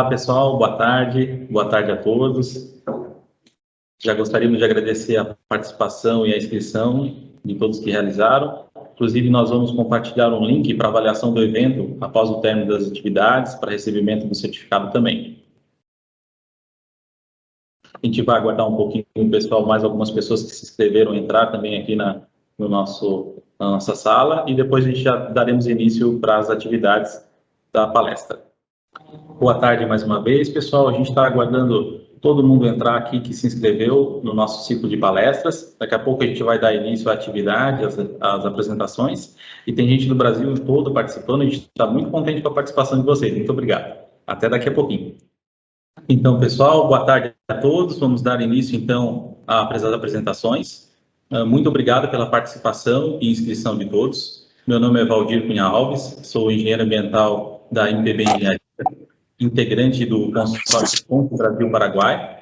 pessoal, boa tarde a todos. Já gostaríamos de agradecer a participação e a inscrição de todos que realizaram. Inclusive, nós vamos compartilhar um link para avaliação do evento após o término das atividades, para recebimento do certificado também. A gente vai aguardar um pouquinho, pessoal, mais algumas pessoas que se inscreveram entrar também aqui na nossa sala, e depois a gente já daremos início para as atividades da palestra. Boa tarde mais uma vez, pessoal. A gente está aguardando todo mundo entrar aqui que se inscreveu no nosso ciclo de palestras. Daqui a pouco a gente vai dar início à atividade, às apresentações. E tem gente do Brasil todo participando. A gente está muito contente com a participação de vocês. Muito obrigado. Até daqui a pouquinho. Então, pessoal, boa tarde a todos. Vamos dar início, então, às apresentações. Muito obrigado pela participação e inscrição de todos. Meu nome é Valdir Cunha Alves, sou engenheiro ambiental da MPB Engenharia, integrante do Consórcio Brasil-Paraguai,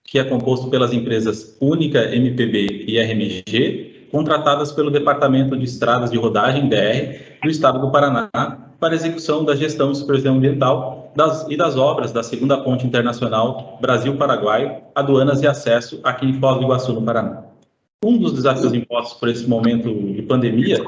que é composto pelas empresas Única, MPB e RMG, contratadas pelo Departamento de Estradas de Rodagem, DR, do Estado do Paraná, para execução da gestão e supervisão ambiental das obras da segunda ponte internacional Brasil-Paraguai, aduanas e acesso aqui em Foz do Iguaçu, no Paraná. Um dos desafios impostos por esse momento de pandemia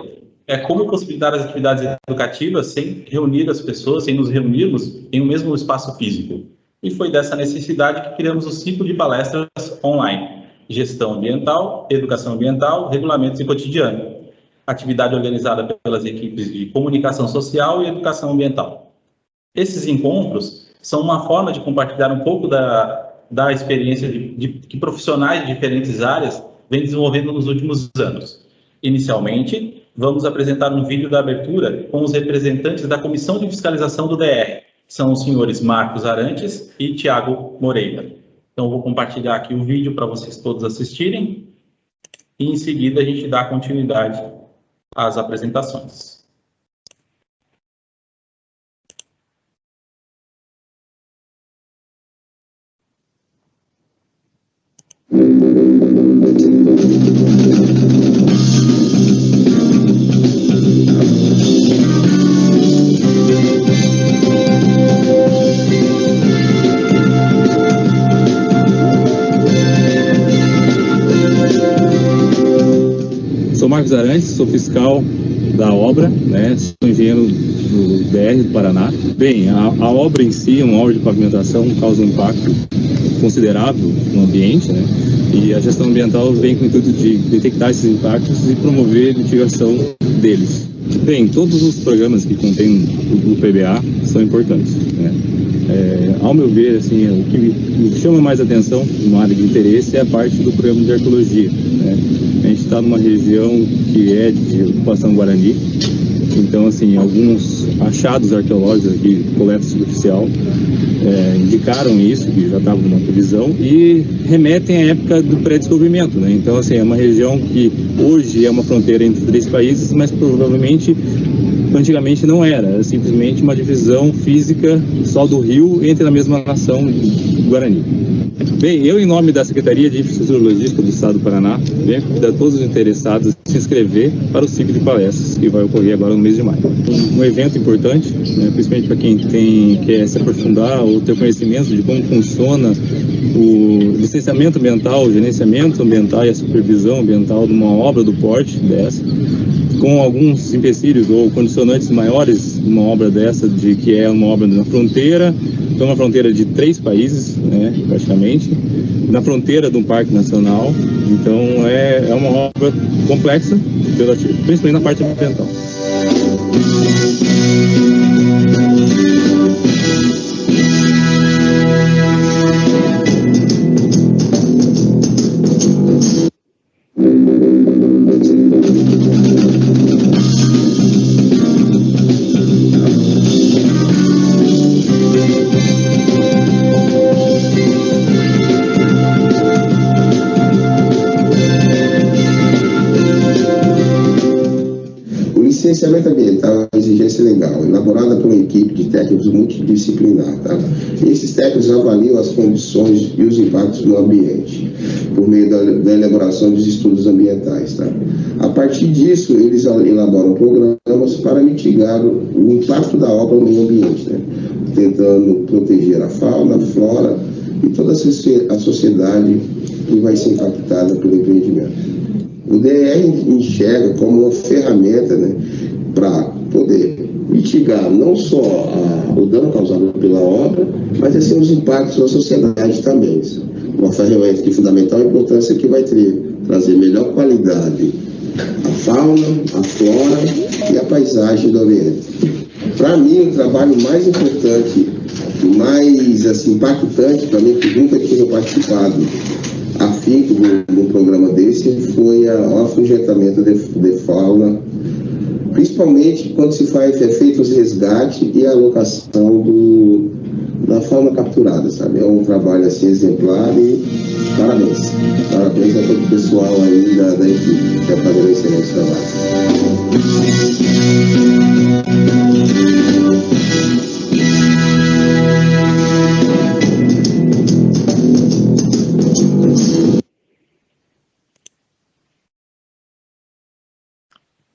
é como possibilitar as atividades educativas sem reunir as pessoas, sem nos reunirmos em um mesmo espaço físico. E foi dessa necessidade que criamos o ciclo de palestras online: Gestão Ambiental, Educação Ambiental, Regulamentos e Cotidiano. Atividade organizada pelas equipes de Comunicação Social e Educação Ambiental. Esses encontros são uma forma de compartilhar um pouco da experiência que profissionais de diferentes áreas vêm desenvolvendo nos últimos anos. Inicialmente, vamos apresentar um vídeo da abertura com os representantes da Comissão de Fiscalização do DR, que são os senhores Marcos Arantes e Tiago Moreira. Então, vou compartilhar aqui o vídeo para vocês todos assistirem e, em seguida, a gente dá continuidade às apresentações. Sou Marcos Arantes, sou fiscal da obra, né? Sou engenheiro do DR do Paraná. Bem, a obra em si, uma obra de pavimentação, causa um impacto considerável no ambiente, né? E a gestão ambiental vem com o intuito de detectar esses impactos e promover a mitigação deles. Bem, todos os programas que contêm o PBA são importantes, né? Ao meu ver, assim, o que me chama mais atenção, uma área de interesse, é a parte do programa de arqueologia, né? A gente está numa região que é de ocupação Guarani, então, assim, alguns achados arqueológicos aqui, coleta superficial, indicaram isso, que já estava numa previsão, e remetem à época do pré-descobrimento, né? Então, assim, é uma região que hoje é uma fronteira entre 3 países, mas provavelmente, antigamente não era simplesmente uma divisão física só do rio entre a mesma nação Guarani. Bem, eu, em nome da Secretaria de Infraestrutura e Logística do Estado do Paraná, venho convidar todos os interessados a se inscrever para o ciclo de palestras, que vai ocorrer agora no mês de maio. Um evento importante, né, principalmente para quem quer se aprofundar ou ter conhecimento de como funciona o licenciamento ambiental, o gerenciamento ambiental e a supervisão ambiental de uma obra do porte dessa, com alguns empecilhos ou condicionantes maiores de uma obra dessa, de que é uma obra na fronteira, então uma fronteira de 3 países, né, praticamente, na fronteira de um parque nacional. Então é uma obra complexa, principalmente na parte ambiental. Licenciamento ambiental é uma exigência legal, elaborada por uma equipe de técnicos técnicos multidisciplinar. Tá? Esses técnicos avaliam as condições e os impactos no ambiente, por meio da elaboração dos estudos ambientais. Tá? A partir disso, eles elaboram programas para mitigar o impacto da obra no meio ambiente, né? Tentando proteger a fauna, a flora e toda a sociedade que vai ser impactada pelo empreendimento. O DER enxerga como uma ferramenta, né, para poder mitigar não só o dano causado pela obra, mas assim, os impactos na sociedade também. Uma ferramenta de fundamental importância que vai trazer melhor qualidade à fauna, à flora e à paisagem do ambiente. Para mim, o trabalho mais importante, mais assim, impactante para mim, que nunca tinha participado afinco do programa desse, foi o afugentamento de fauna, principalmente quando se faz feito os resgates e a alocação da fauna capturada, sabe? É um trabalho assim exemplar e parabéns. Parabéns a todo o pessoal aí da equipe que está fazendo um excelente trabalho.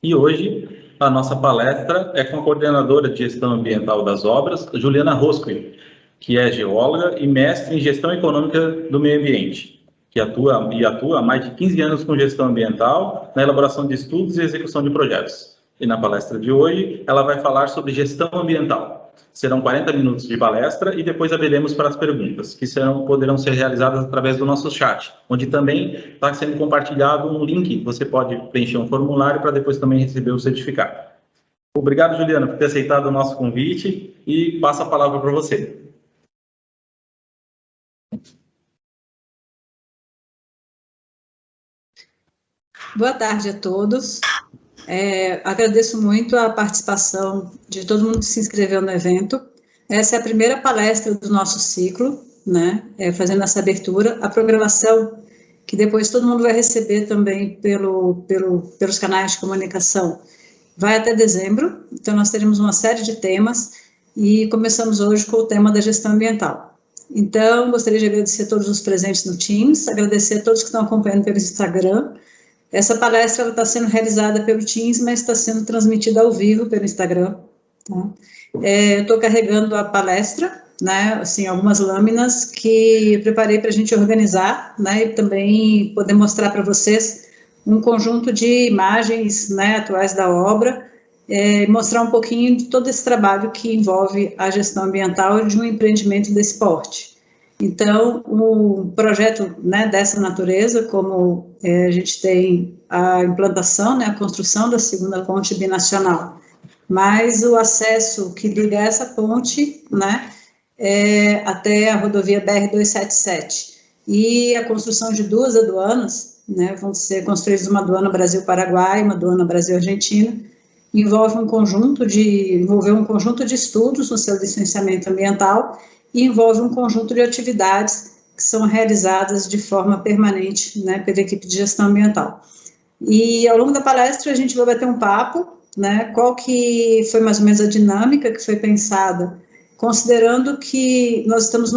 E hoje a nossa palestra é com a coordenadora de gestão ambiental das obras, Juliana Roscoe, que é geóloga e mestre em gestão econômica do meio ambiente, que atua há mais de 15 anos com gestão ambiental, na elaboração de estudos e execução de projetos. E na palestra de hoje, ela vai falar sobre gestão ambiental. Serão 40 minutos de palestra e depois abriremos para as perguntas, que poderão ser realizadas através do nosso chat, onde também está sendo compartilhado um link, você pode preencher um formulário para depois também receber o certificado. Obrigado, Juliana, por ter aceitado o nosso convite e passo a palavra para você. Boa tarde a todos. Agradeço muito a participação de todo mundo que se inscreveu no evento. Essa é a primeira palestra do nosso ciclo, né? Fazendo essa abertura. A programação, que depois todo mundo vai receber também pelos canais de comunicação, vai até dezembro. Então, nós teremos uma série de temas e começamos hoje com o tema da gestão ambiental. Então, gostaria de agradecer a todos os presentes no Teams, agradecer a todos que estão acompanhando pelo Instagram. Essa palestra está sendo realizada pelo Teams, mas está sendo transmitida ao vivo pelo Instagram. Tá? Eu estou carregando a palestra, né, assim, algumas lâminas que eu preparei para a gente organizar, né, e também poder mostrar para vocês um conjunto de imagens, né, atuais da obra, mostrar um pouquinho de todo esse trabalho que envolve a gestão ambiental de um empreendimento desse porte. Então, um projeto, né, dessa natureza, como a gente tem a implantação, né, a construção da segunda ponte binacional, mas o acesso que liga essa ponte, né, até a rodovia BR-277, e a construção de 2 aduanas, né, vão ser construídas uma aduana Brasil-Paraguai, uma aduana Brasil-Argentina, envolveu um conjunto de estudos no seu licenciamento ambiental, e envolve um conjunto de atividades que são realizadas de forma permanente, né, pela equipe de gestão ambiental. E ao longo da palestra a gente vai bater um papo, né, qual que foi mais ou menos a dinâmica que foi pensada, considerando que nós estamos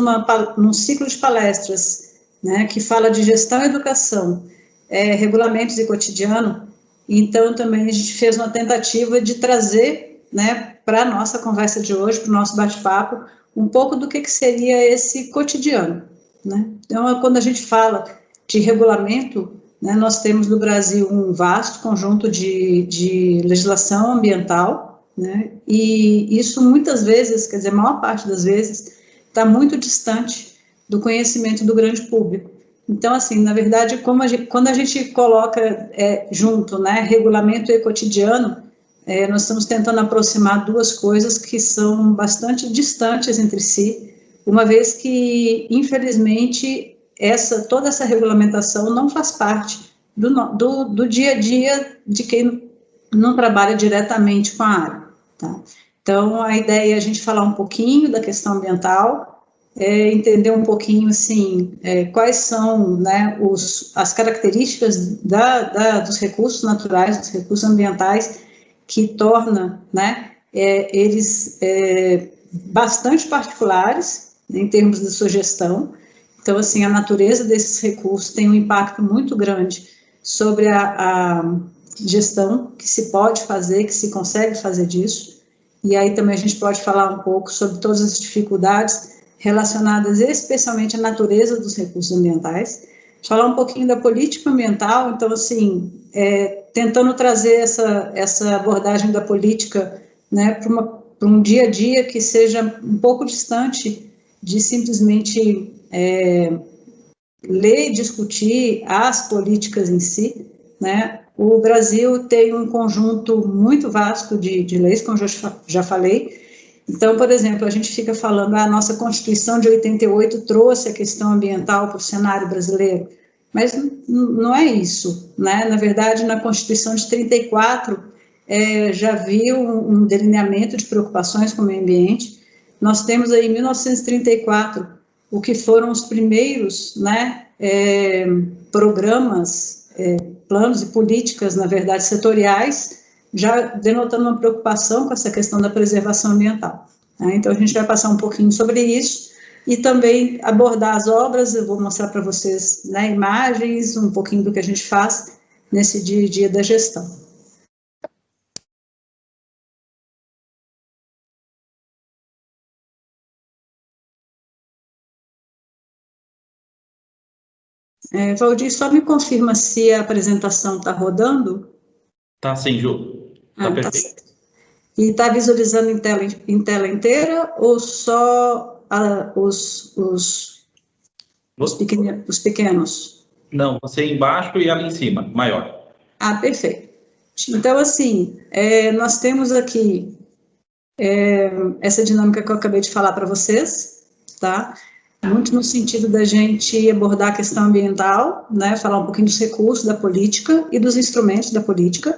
num ciclo de palestras, né, que fala de gestão e educação, regulamentos e cotidiano. Então também a gente fez uma tentativa de trazer, né, para a nossa conversa de hoje, para o nosso bate-papo, um pouco do que seria esse cotidiano, né? Então, quando a gente fala de regulamento, né, nós temos no Brasil um vasto conjunto de legislação ambiental, né, e isso muitas vezes, quer dizer, a maior parte das vezes, está muito distante do conhecimento do grande público. Então, assim, na verdade, quando a gente coloca junto, né, regulamento e cotidiano, nós estamos tentando aproximar duas coisas que são bastante distantes entre si, uma vez que, infelizmente, toda essa regulamentação não faz parte do dia a dia de quem não trabalha diretamente com a área. Tá? Então, a ideia é a gente falar um pouquinho da questão ambiental, entender um pouquinho, assim, quais são, né, as características dos recursos naturais, dos recursos ambientais, que torna, né, eles bastante particulares, né, em termos de sua gestão. Então, assim, a natureza desses recursos tem um impacto muito grande sobre a gestão que se pode fazer, que se consegue fazer disso. E aí também a gente pode falar um pouco sobre todas as dificuldades relacionadas especialmente à natureza dos recursos ambientais. Falar um pouquinho da política ambiental, então, assim, tentando trazer essa abordagem da política, né, para um dia a dia que seja um pouco distante de simplesmente ler e discutir as políticas em si, né. O Brasil tem um conjunto muito vasto de leis, como eu já falei. Então, por exemplo, a gente fica falando, a nossa Constituição de 88 trouxe a questão ambiental para o cenário brasileiro, mas não é isso, né? Na verdade, na Constituição de 34, já havia um delineamento de preocupações com o meio ambiente. Nós temos aí, em 1934, o que foram os primeiros, né, programas, planos e políticas, na verdade, setoriais, já denotando uma preocupação com essa questão da preservação ambiental. Né? Então, a gente vai passar um pouquinho sobre isso e também abordar as obras. Eu vou mostrar para vocês, né, imagens, um pouquinho do que a gente faz nesse dia a dia da gestão. Valdir, só me confirma se a apresentação está rodando. Tá sim, Ju. Tá perfeito. Tá. E está visualizando em tela inteira ou só os pequenos? Não, você embaixo e ela em cima, maior. Ah, perfeito. Então, assim, nós temos aqui essa dinâmica que eu acabei de falar para vocês, tá? Muito no sentido da gente abordar a questão ambiental, né? Falar um pouquinho dos recursos da política e dos instrumentos da política.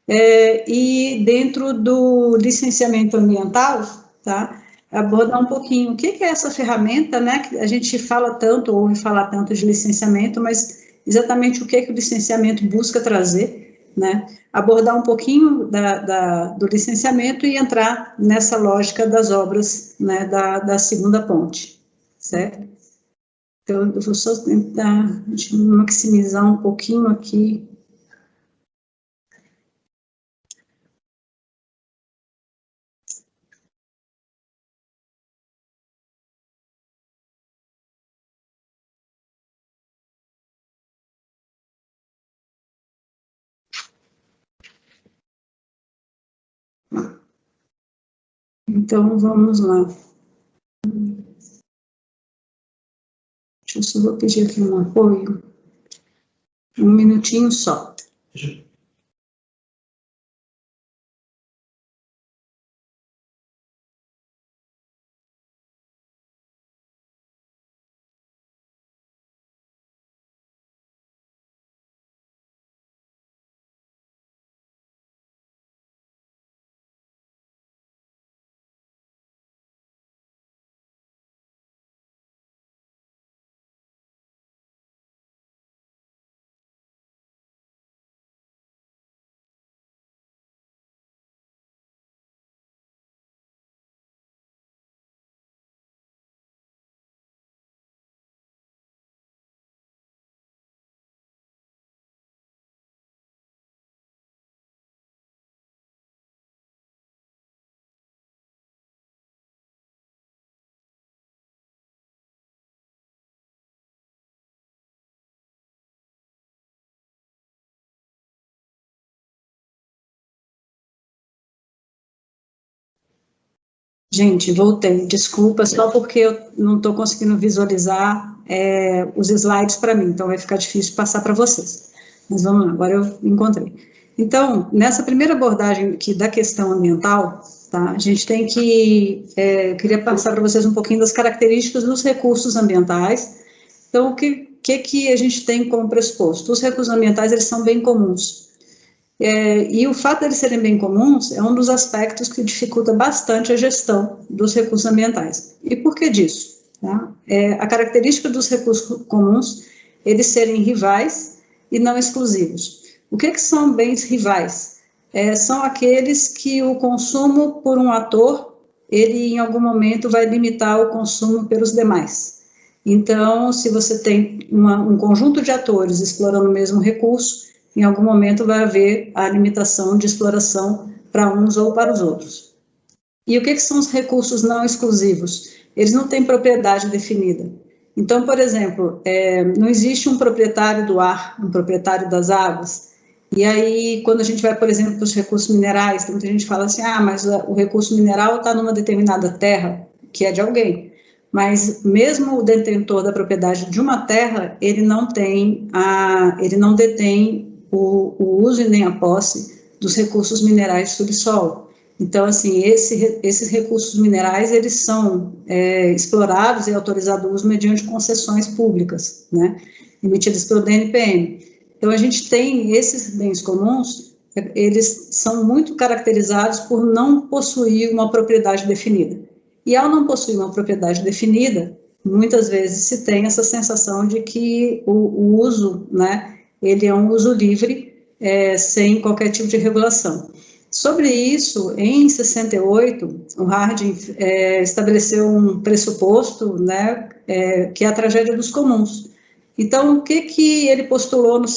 E dentro do licenciamento ambiental, tá, abordar um pouquinho o que é essa ferramenta, né, que a gente fala tanto, ouve falar tanto de licenciamento, mas exatamente o que o licenciamento busca trazer, né, abordar um pouquinho do licenciamento e entrar nessa lógica das obras, né, da segunda ponte, certo? Então, eu vou só tentar maximizar um pouquinho aqui. Então, vamos lá. Eu só vou pedir aqui um apoio. Um minutinho só. Gente, voltei. Desculpa, só porque eu não estou conseguindo visualizar os slides para mim, então vai ficar difícil passar para vocês. Mas vamos lá, agora eu encontrei. Então, nessa primeira abordagem aqui da questão ambiental, tá, a gente tem que... queria passar para vocês um pouquinho das características dos recursos ambientais. Então, o que a gente tem como pressuposto? Os recursos ambientais, eles são bem comuns. E o fato de eles serem bem comuns é um dos aspectos que dificulta bastante a gestão dos recursos ambientais. E por que disso? Tá? A característica dos recursos comuns, eles serem rivais e não exclusivos. O que são bens rivais? São aqueles que o consumo por um ator ele em algum momento vai limitar o consumo pelos demais. Então, se você tem um conjunto de atores explorando o mesmo recurso, em algum momento vai haver a limitação de exploração para uns ou para os outros. E o que são os recursos não exclusivos? Eles não têm propriedade definida. Então, por exemplo, não existe um proprietário do ar, um proprietário das águas. E aí, quando a gente vai, por exemplo, para os recursos minerais, tem muita gente que fala assim, mas o recurso mineral está numa determinada terra, que é de alguém. Mas mesmo o detentor da propriedade de uma terra, ele não detém o uso e nem a posse dos recursos minerais de subsolo. Então, assim, esses recursos minerais, eles são explorados e autorizados o uso mediante concessões públicas, né, emitidas pelo DNPM. Então, a gente tem esses bens comuns, eles são muito caracterizados por não possuir uma propriedade definida. E ao não possuir uma propriedade definida, muitas vezes se tem essa sensação de que o uso, né, ele é um uso livre, sem qualquer tipo de regulação. Sobre isso, em 68, o Harding estabeleceu um pressuposto, né, que é a tragédia dos comuns. Então, o que ele postulou no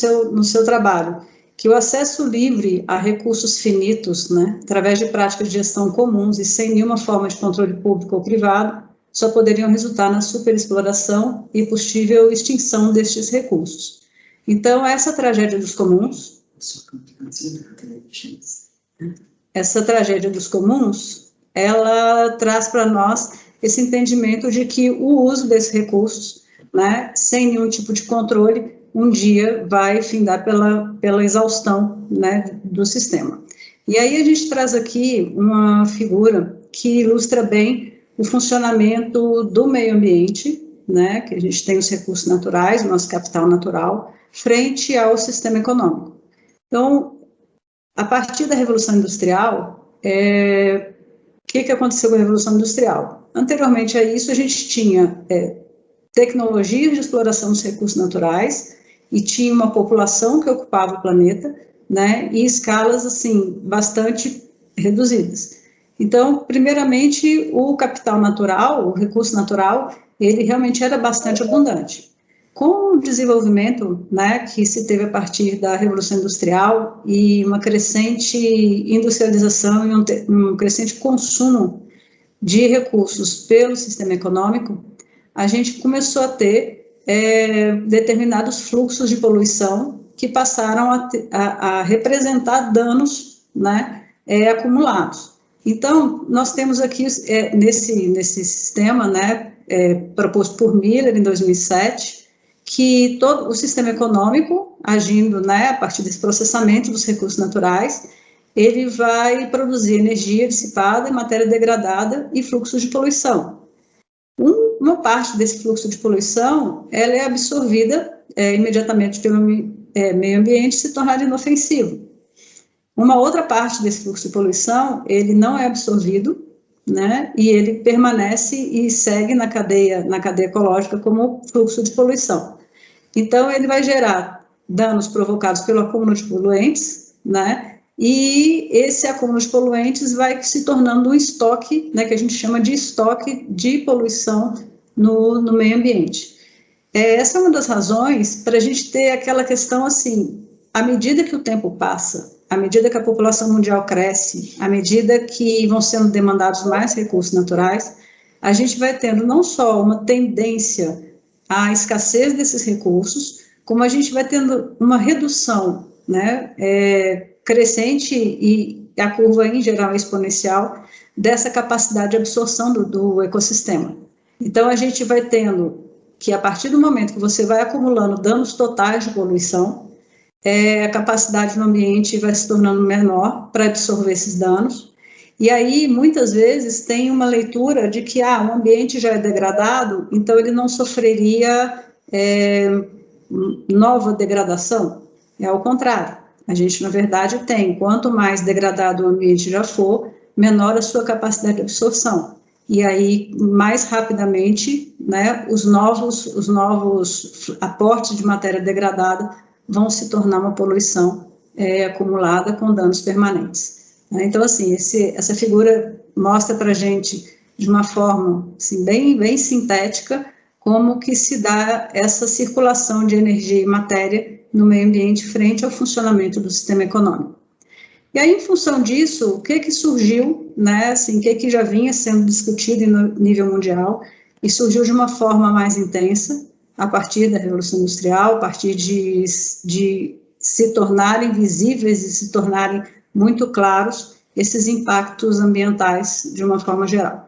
seu trabalho? Que o acesso livre a recursos finitos, né, através de práticas de gestão comuns e sem nenhuma forma de controle público ou privado, só poderiam resultar na superexploração e possível extinção destes recursos. Então, essa tragédia dos comuns, ela traz para nós esse entendimento de que o uso desses recursos, né, sem nenhum tipo de controle, um dia vai findar pela exaustão, né, do sistema. E aí a gente traz aqui uma figura que ilustra bem o funcionamento do meio ambiente, né, que a gente tem os recursos naturais, o nosso capital natural, frente ao sistema econômico. Então, a partir da Revolução Industrial, o que aconteceu com a Revolução Industrial? Anteriormente a isso, a gente tinha tecnologias de exploração dos recursos naturais e tinha uma população que ocupava o planeta, né, em escalas, assim, bastante reduzidas. Então, primeiramente, o capital natural, o recurso natural, ele realmente era bastante abundante. Com o desenvolvimento, né, que se teve a partir da Revolução Industrial e uma crescente industrialização e um crescente consumo de recursos pelo sistema econômico, a gente começou a ter determinados fluxos de poluição que passaram a representar danos, né, acumulados. Então, nós temos aqui, nesse sistema, né, proposto por Miller em 2007, que todo o sistema econômico, agindo, né, a partir desse processamento dos recursos naturais, ele vai produzir energia dissipada e matéria degradada e fluxos de poluição. Uma parte desse fluxo de poluição, ela é absorvida imediatamente pelo meio ambiente e se tornar inofensivo. Uma outra parte desse fluxo de poluição, ele não é absorvido, né, e ele permanece e segue na cadeia ecológica como fluxo de poluição. Então, ele vai gerar danos provocados pelo acúmulo de poluentes, né, e esse acúmulo de poluentes vai se tornando um estoque, né, que a gente chama de estoque de poluição no meio ambiente. Essa é uma das razões para a gente ter aquela questão assim, à medida que o tempo passa, à medida que a população mundial cresce, à medida que vão sendo demandados mais recursos naturais, a gente vai tendo não só uma tendência à escassez desses recursos, como a gente vai tendo uma redução, né, crescente e a curva em geral exponencial dessa capacidade de absorção do ecossistema. Então, a gente vai tendo que, a partir do momento que você vai acumulando danos totais de poluição, a capacidade no ambiente vai se tornando menor para absorver esses danos. E aí, muitas vezes, tem uma leitura de que o ambiente já é degradado, então ele não sofreria nova degradação. É ao contrário. A gente, na verdade, tem, quanto mais degradado o ambiente já for, menor a sua capacidade de absorção. E aí, mais rapidamente, né, os novos aportes de matéria degradada vão se tornar uma poluição acumulada com danos permanentes. Então, assim, essa figura mostra para a gente, de uma forma assim, bem sintética, como que se dá essa circulação de energia e matéria no meio ambiente frente ao funcionamento do sistema econômico. E aí, em função disso, o que surgiu, né, assim, o que já vinha sendo discutido no nível mundial e surgiu de uma forma mais intensa a partir da Revolução Industrial, a partir de se tornarem visíveis e se tornarem muito claros esses impactos ambientais de uma forma geral.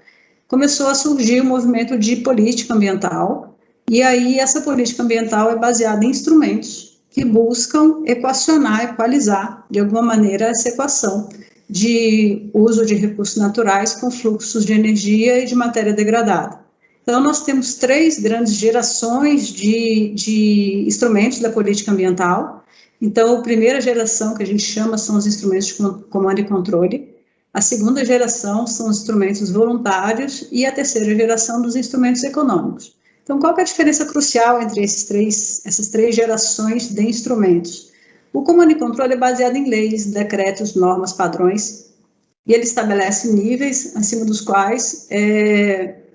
Começou a surgir o movimento de política ambiental, e aí essa política ambiental é baseada em instrumentos que buscam equacionar, equalizar, de alguma maneira, essa equação de uso de recursos naturais com fluxos de energia e de matéria degradada. Então, nós temos 3 grandes gerações de instrumentos da política ambiental. Então, a primeira geração, que a gente chama, são os instrumentos de comando e controle. A segunda geração são os instrumentos voluntários e a terceira geração dos instrumentos econômicos. Então, qual que é a diferença crucial entre essas três gerações de instrumentos? O comando e controle é baseado em leis, decretos, normas, padrões, e ele estabelece níveis acima dos quais,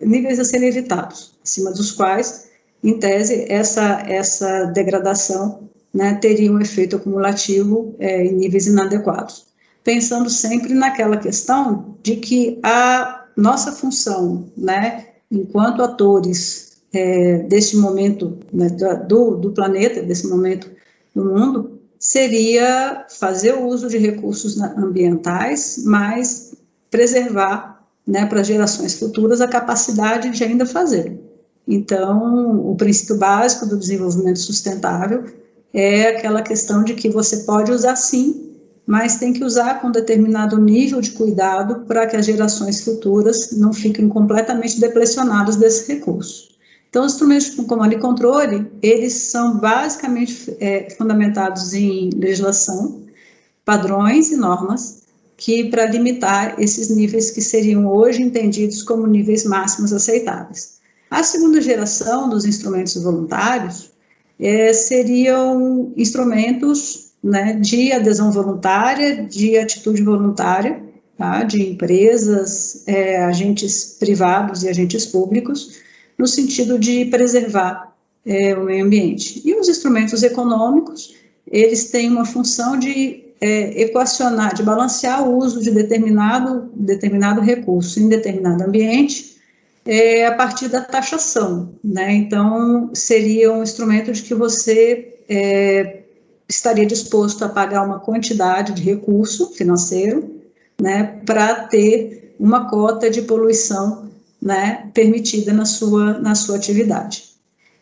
níveis a serem evitados, acima dos quais, em tese, essa degradação, né, teria um efeito acumulativo em níveis inadequados. Pensando sempre naquela questão de que a nossa função, né, enquanto atores deste momento, né, do planeta, desse momento no mundo, seria fazer o uso de recursos ambientais, mas preservar, né, para gerações futuras a capacidade de ainda fazer. Então, o princípio básico do desenvolvimento sustentável é aquela questão de que você pode usar sim, mas tem que usar com determinado nível de cuidado para que as gerações futuras não fiquem completamente deplecionadas desse recurso. Então, os instrumentos de comando e controle, eles são basicamente fundamentados em legislação, padrões e normas, que para limitar esses níveis que seriam hoje entendidos como níveis máximos aceitáveis. A segunda geração dos instrumentos voluntários seriam instrumentos, né, de adesão voluntária, de atitude voluntária, tá, de empresas, agentes privados e agentes públicos, no sentido de preservar o meio ambiente. E os instrumentos econômicos, eles têm uma função de equacionar, de balancear o uso de determinado recurso em determinado ambiente, a partir da taxação, né? Então, seria um instrumento de que você estaria disposto a pagar uma quantidade de recurso financeiro, né, para ter uma cota de poluição, né, permitida na sua atividade.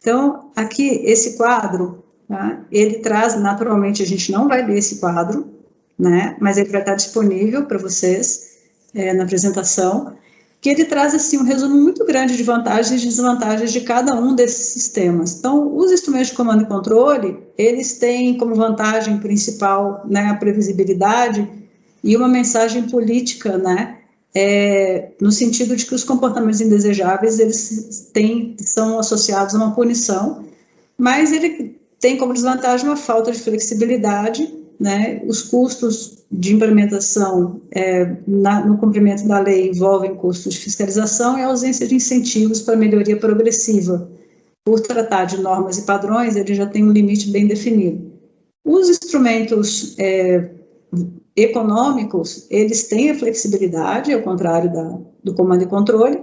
Então, aqui, esse quadro, tá, ele traz, naturalmente, a gente não vai ler esse quadro, né, mas ele vai estar disponível para vocês na apresentação, que ele traz, assim, um resumo muito grande de vantagens e desvantagens de cada um desses sistemas. Então, os instrumentos de comando e controle, eles têm como vantagem principal, né, a previsibilidade e uma mensagem política, né, no sentido de que os comportamentos indesejáveis, eles são associados a uma punição, mas ele tem como desvantagem uma falta de flexibilidade, né, os custos de implementação no cumprimento da lei envolvem custos de fiscalização e a ausência de incentivos para melhoria progressiva. Por tratar de normas e padrões, ele já tem um limite bem definido. Os instrumentos econômicos, eles têm a flexibilidade, ao contrário do comando e controle,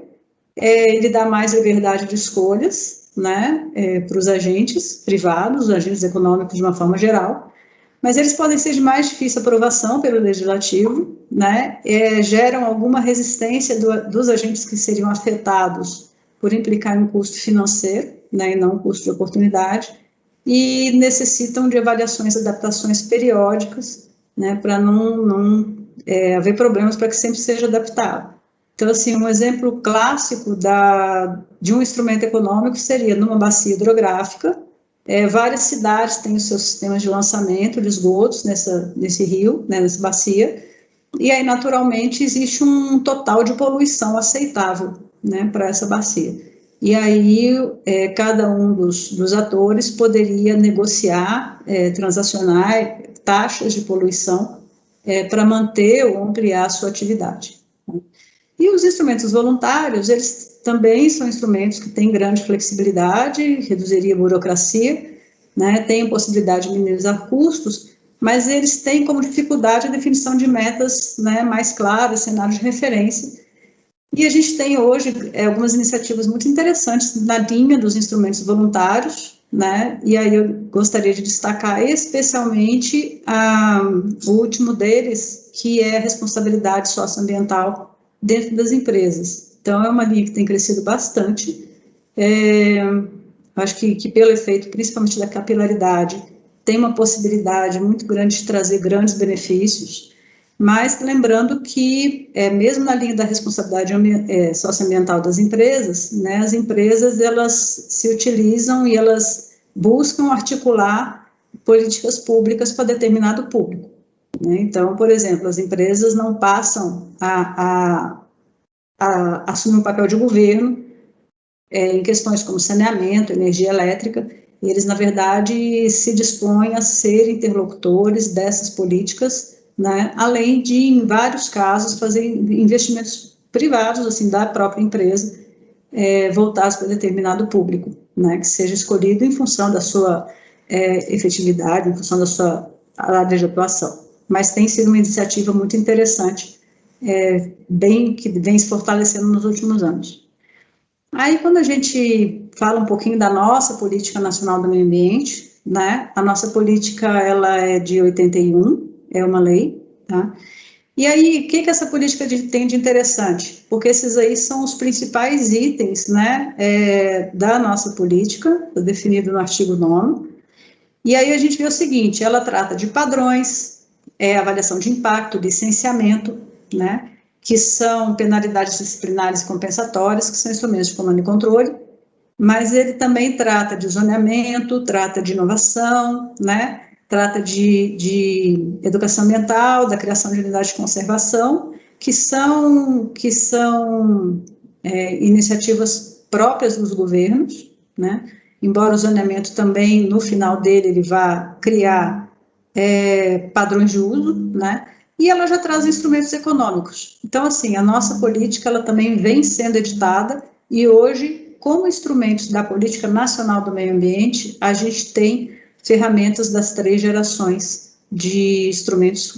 ele dá mais liberdade de escolhas, né, para os agentes privados, os agentes econômicos de uma forma geral, mas eles podem ser de mais difícil aprovação pelo legislativo, né, geram alguma resistência dos agentes que seriam afetados por implicar em um custo financeiro, né, e não um custo de oportunidade, e necessitam de avaliações e adaptações periódicas, né, para não haver problemas, para que sempre seja adaptado. Então, assim, um exemplo clássico de um instrumento econômico seria numa bacia hidrográfica. Várias cidades têm os seus sistemas de lançamento de esgotos nesse rio, né, nessa bacia, e aí, naturalmente, existe um total de poluição aceitável, né, para essa bacia. E aí, cada um dos atores poderia negociar, transacionar taxas de poluição para manter ou ampliar a sua atividade. E os instrumentos voluntários, eles também são instrumentos que têm grande flexibilidade, reduziria a burocracia, né, tem possibilidade de minimizar custos, mas eles têm como dificuldade a definição de metas, né, mais claras, cenários de referência. E a gente tem hoje algumas iniciativas muito interessantes na linha dos instrumentos voluntários, né, e aí eu gostaria de destacar especialmente o último deles, que é a responsabilidade socioambiental dentro das empresas. Então, é uma linha que tem crescido bastante, acho que pelo efeito, principalmente da capilaridade, tem uma possibilidade muito grande de trazer grandes benefícios, mas lembrando que, mesmo na linha da responsabilidade socioambiental das empresas, né, as empresas, elas se utilizam e elas buscam articular políticas públicas para determinado público, né? Então, por exemplo, as empresas não passam a assumir um papel de governo em questões como saneamento, energia elétrica, e eles, na verdade, se dispõem a ser interlocutores dessas políticas, né, além de, em vários casos, fazer investimentos privados, assim, da própria empresa, voltados para determinado público, né, que seja escolhido em função da sua efetividade, em função da sua área de atuação. Mas tem sido uma iniciativa muito interessante, que vem se fortalecendo nos últimos anos. Aí, quando a gente fala um pouquinho da nossa Política Nacional do Meio Ambiente, né, a nossa política, ela é de 81, é uma lei, tá? E aí, o que essa política tem de interessante? Porque esses aí são os principais itens, né, da nossa política, definido no artigo 9º, e aí a gente vê o seguinte, ela trata de padrões, avaliação de impacto, licenciamento, né, que são penalidades disciplinares e compensatórias, que são instrumentos de comando e controle, mas ele também trata de zoneamento, trata de inovação, né, trata de educação ambiental, da criação de unidades de conservação, que são iniciativas próprias dos governos, né, embora o zoneamento também, no final dele, ele vá criar padrões de uso, né, e ela já traz instrumentos econômicos. Então, assim, a nossa política, ela também vem sendo editada, e hoje, como instrumentos da Política Nacional do Meio Ambiente, a gente tem ferramentas das 3 gerações de instrumentos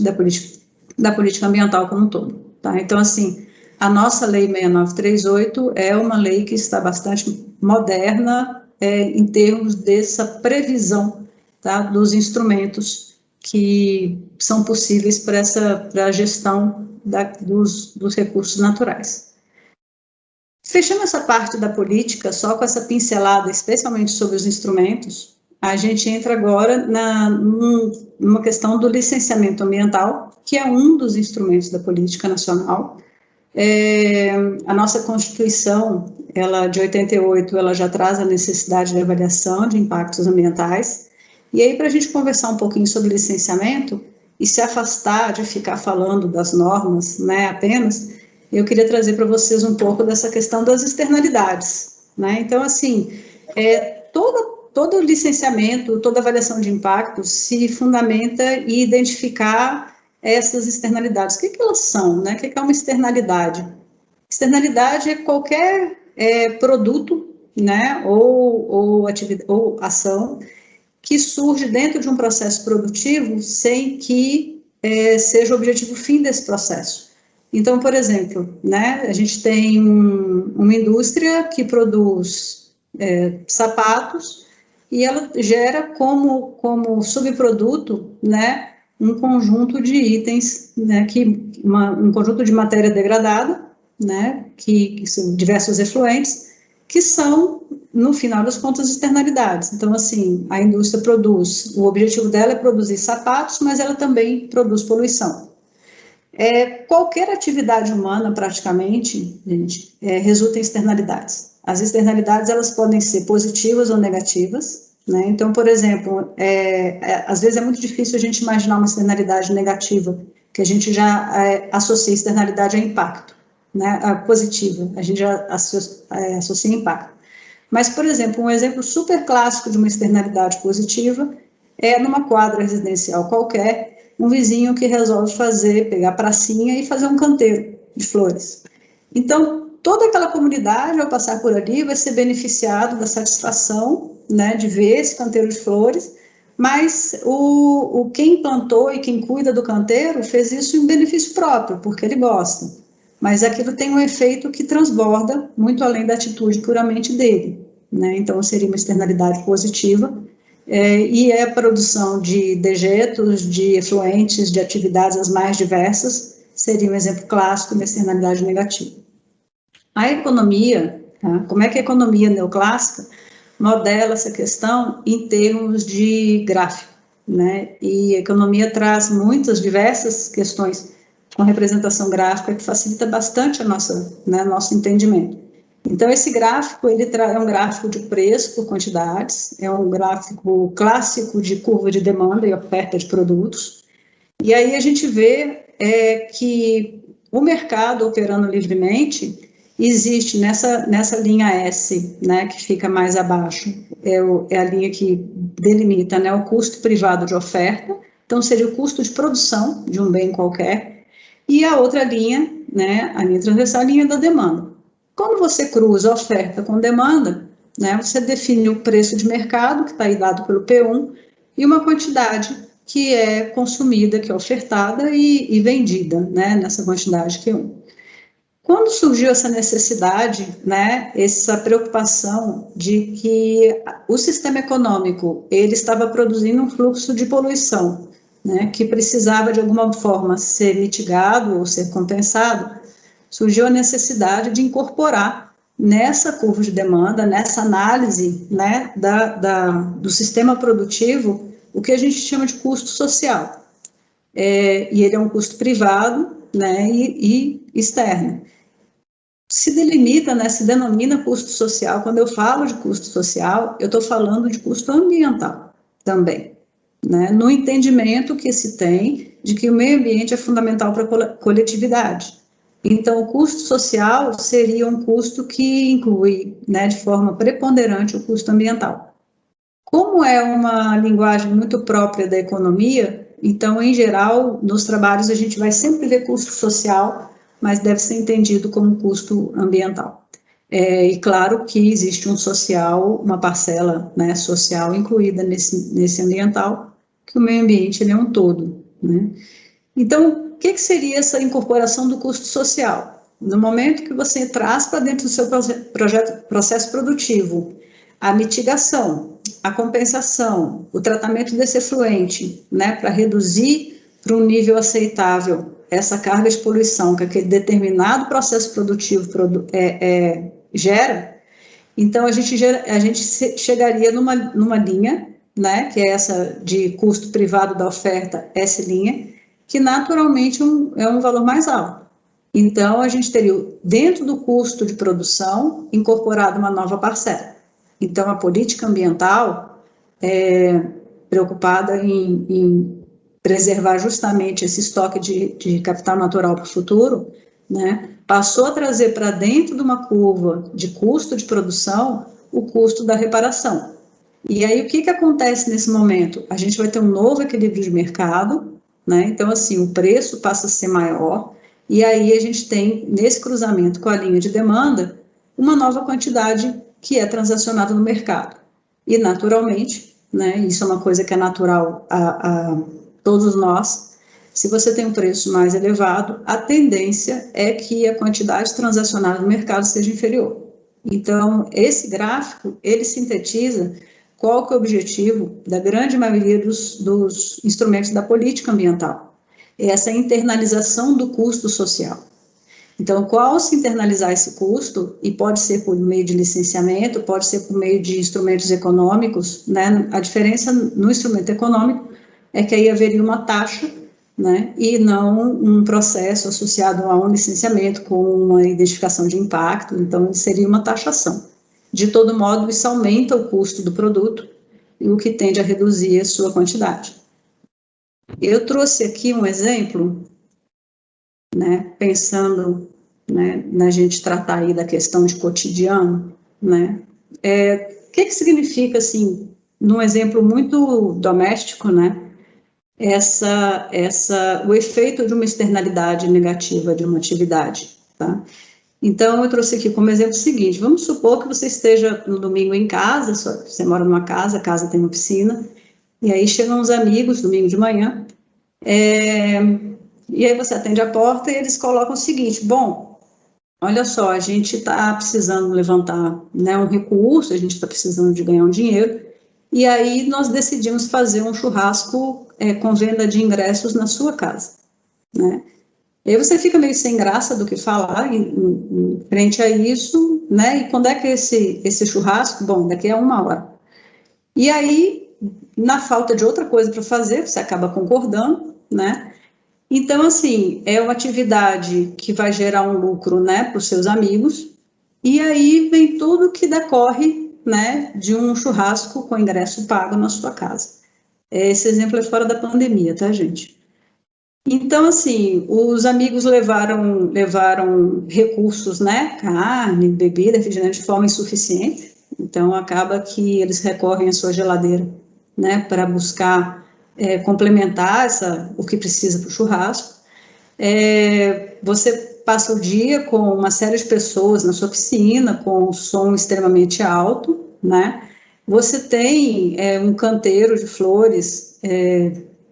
da política ambiental como um todo, tá? Então, assim, a nossa Lei 6938 é uma lei que está bastante moderna em termos dessa previsão, tá, dos instrumentos que são possíveis para a gestão dos recursos naturais. Fechando essa parte da política, só com essa pincelada, especialmente sobre os instrumentos, a gente entra agora numa questão do licenciamento ambiental, que é um dos instrumentos da política nacional. A nossa Constituição, ela de 88, ela já traz a necessidade de avaliação de impactos ambientais. E aí, para a gente conversar um pouquinho sobre licenciamento e se afastar de ficar falando das normas, né, apenas, eu queria trazer para vocês um pouco dessa questão das externalidades, né? Então, assim, todo licenciamento, toda avaliação de impacto se fundamenta em identificar essas externalidades. O que elas são, né? O que é uma externalidade? Externalidade é qualquer produto, né, ou atividade, ou ação que surge dentro de um processo produtivo sem que seja o objetivo fim desse processo. Então, por exemplo, né, a gente tem uma indústria que produz sapatos e ela gera como subproduto, né, um conjunto de itens, né, um conjunto de matéria degradada, né, que são diversos efluentes, que são, no final das contas, externalidades. Então, assim, a indústria produz, o objetivo dela é produzir sapatos, mas ela também produz poluição. Qualquer atividade humana, praticamente, gente, resulta em externalidades. As externalidades, elas podem ser positivas ou negativas, né? Então, por exemplo, às vezes é muito difícil a gente imaginar uma externalidade negativa, que a gente já associa externalidade a impacto, né? A positiva, a gente já associa impacto. Mas, por exemplo, um exemplo super clássico de uma externalidade positiva é numa quadra residencial qualquer, um vizinho que resolve pegar a pracinha e fazer um canteiro de flores. Então, toda aquela comunidade, ao passar por ali, vai ser beneficiado da satisfação, né, de ver esse canteiro de flores, mas quem plantou e quem cuida do canteiro fez isso em benefício próprio, porque ele gosta. Mas aquilo tem um efeito que transborda muito além da atitude puramente dele, né? Então, seria uma externalidade positiva, e a produção de dejetos, de efluentes, de atividades as mais diversas, seria um exemplo clássico de externalidade negativa. A economia, tá? Como é que a economia neoclássica modela essa questão em termos de gráfico, né? E a economia traz muitas diversas questões com representação gráfica que facilita bastante nosso entendimento. Então, esse gráfico, é um gráfico de preço por quantidades, é um gráfico clássico de curva de demanda e oferta de produtos, e aí a gente vê que o mercado operando livremente existe nessa linha S, né, que fica mais abaixo, é a linha que delimita, né, o custo privado de oferta, então seria o custo de produção de um bem qualquer, e a outra linha, né, a linha transversal, a linha da demanda. Quando você cruza oferta com demanda, né, você define o preço de mercado, que está aí dado pelo P1, e uma quantidade que é consumida, que é ofertada e vendida, né, nessa quantidade Q1. Quando surgiu essa necessidade, né, essa preocupação de que o sistema econômico ele estava produzindo um fluxo de poluição, né, que precisava de alguma forma ser mitigado ou ser compensado, surgiu a necessidade de incorporar nessa curva de demanda, nessa análise, né, do sistema produtivo, o que a gente chama de custo social. E ele é um custo privado, né, e externo. Se delimita, né, se denomina custo social. Quando eu falo de custo social, eu estou falando de custo ambiental também, né, no entendimento que se tem de que o meio ambiente é fundamental para a coletividade. Então, o custo social seria um custo que inclui, né, de forma preponderante o custo ambiental. Como é uma linguagem muito própria da economia, então, em geral, nos trabalhos a gente vai sempre ver custo social, mas deve ser entendido como custo ambiental. E claro que existe um social, uma parcela, né, social incluída nesse ambiental, que o meio ambiente ele é um todo, né? Então, o que seria essa incorporação do custo social? No momento que você traz para dentro do seu processo produtivo a mitigação, a compensação, o tratamento desse efluente, né, para reduzir para um nível aceitável essa carga de poluição que aquele determinado processo produtivo gera, então a gente chegaria numa linha, né, que é essa de custo privado da oferta, essa linha, que naturalmente é um valor mais alto. Então, a gente teria, dentro do custo de produção, incorporado uma nova parcela. Então, a política ambiental é preocupada em preservar justamente esse estoque de capital natural para o futuro, né, passou a trazer para dentro de uma curva de custo de produção o custo da reparação. E aí, o que acontece nesse momento? A gente vai ter um novo equilíbrio de mercado, né? Então, assim, o preço passa a ser maior, e aí a gente tem, nesse cruzamento com a linha de demanda, uma nova quantidade que é transacionada no mercado. E, naturalmente, né, isso é uma coisa que é natural a todos nós, se você tem um preço mais elevado, a tendência é que a quantidade transacionada no mercado seja inferior. Então, esse gráfico, ele sintetiza qual que é o objetivo da grande maioria dos instrumentos da política ambiental? É essa internalização do custo social. Então, qual se internalizar esse custo, e pode ser por meio de licenciamento, pode ser por meio de instrumentos econômicos, né? A diferença no instrumento econômico é que aí haveria uma taxa, né? E não um processo associado a um licenciamento com uma identificação de impacto, então seria uma taxação. De todo modo, isso aumenta o custo do produto, e o que tende a reduzir a sua quantidade. Eu trouxe aqui um exemplo, né, pensando, né, na gente tratar aí da questão de cotidiano, né, o que significa, assim, num exemplo muito doméstico, né, o efeito de uma externalidade negativa de uma atividade, tá? Então, eu trouxe aqui como exemplo o seguinte: vamos supor que você esteja no domingo em casa, você mora numa casa, a casa tem uma piscina, e aí chegam uns amigos, domingo de manhã, e aí você atende a porta e eles colocam o seguinte: bom, olha só, a gente está precisando levantar, né, um recurso, a gente está precisando de ganhar um dinheiro, e aí nós decidimos fazer um churrasco com venda de ingressos na sua casa, né? E aí você fica meio sem graça do que falar em frente a isso, né? E quando é que esse churrasco? Bom, daqui a 1 hora. E aí, na falta de outra coisa para fazer, você acaba concordando, né? Então, assim, é uma atividade que vai gerar um lucro, né, para os seus amigos, e aí vem tudo que decorre, né, de um churrasco com ingresso pago na sua casa. Esse exemplo é fora da pandemia, tá, gente? Então, assim, os amigos levaram recursos, né, carne, bebida, refrigerante de forma insuficiente, então acaba que eles recorrem à sua geladeira, né, para buscar complementar o que precisa para o churrasco. Você passa o dia com uma série de pessoas na sua piscina, com um som extremamente alto, né, você tem um canteiro de flores,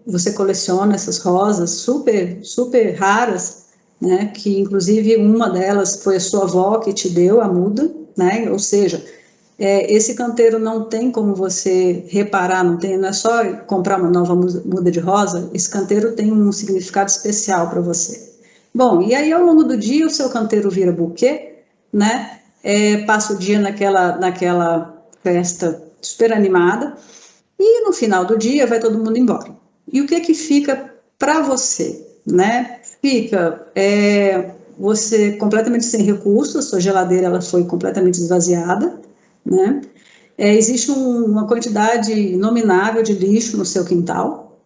você coleciona essas rosas super, super raras, né, que inclusive uma delas foi a sua avó que te deu a muda, né, ou seja, esse canteiro não tem como você reparar, não é só comprar uma nova muda de rosa, esse canteiro tem um significado especial para você. Bom, e aí ao longo do dia o seu canteiro vira buquê, né, passa o dia naquela festa super animada, e no final do dia vai todo mundo embora. E o que fica para você, né? Fica você completamente sem recursos, a sua geladeira ela foi completamente esvaziada, né? Existe uma quantidade inominável de lixo no seu quintal,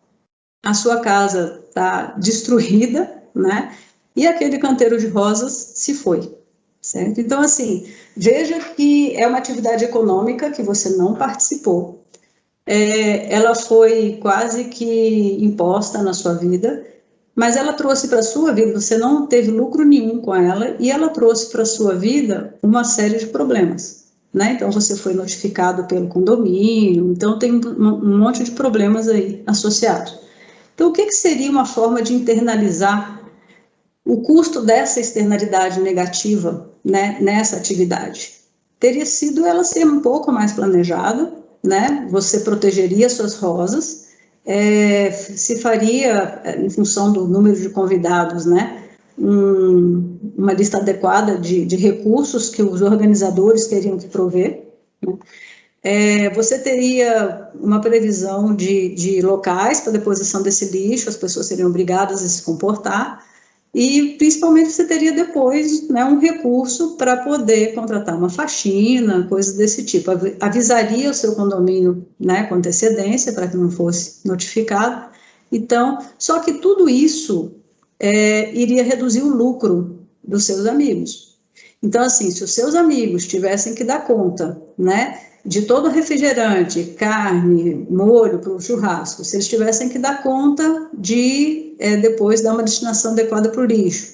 a sua casa está destruída, né? E aquele canteiro de rosas se foi, certo? Então, assim, veja que é uma atividade econômica que você não participou, ela foi quase que imposta na sua vida, mas ela trouxe para a sua vida, você não teve lucro nenhum com ela, e ela trouxe para a sua vida uma série de problemas, né? Então, você foi notificado pelo condomínio, então tem um monte de problemas aí associados. Então, o que seria uma forma de internalizar o custo dessa externalidade negativa, né, nessa atividade? Teria sido ela ser um pouco mais planejada, né? Você protegeria suas rosas, se faria, em função do número de convidados, né, uma lista adequada de recursos que os organizadores teriam que prover, né? Você teria uma previsão de locais para deposição desse lixo, as pessoas seriam obrigadas a se comportar, e principalmente você teria depois, né, um recurso para poder contratar uma faxina, coisas desse tipo. Avisaria o seu condomínio, né, com antecedência para que não fosse notificado. Então, só que tudo isso iria reduzir o lucro dos seus amigos. Então, assim, se os seus amigos tivessem que dar conta, né, de todo refrigerante, carne, molho para o churrasco, se eles tivessem que dar conta de depois dar uma destinação adequada para o lixo,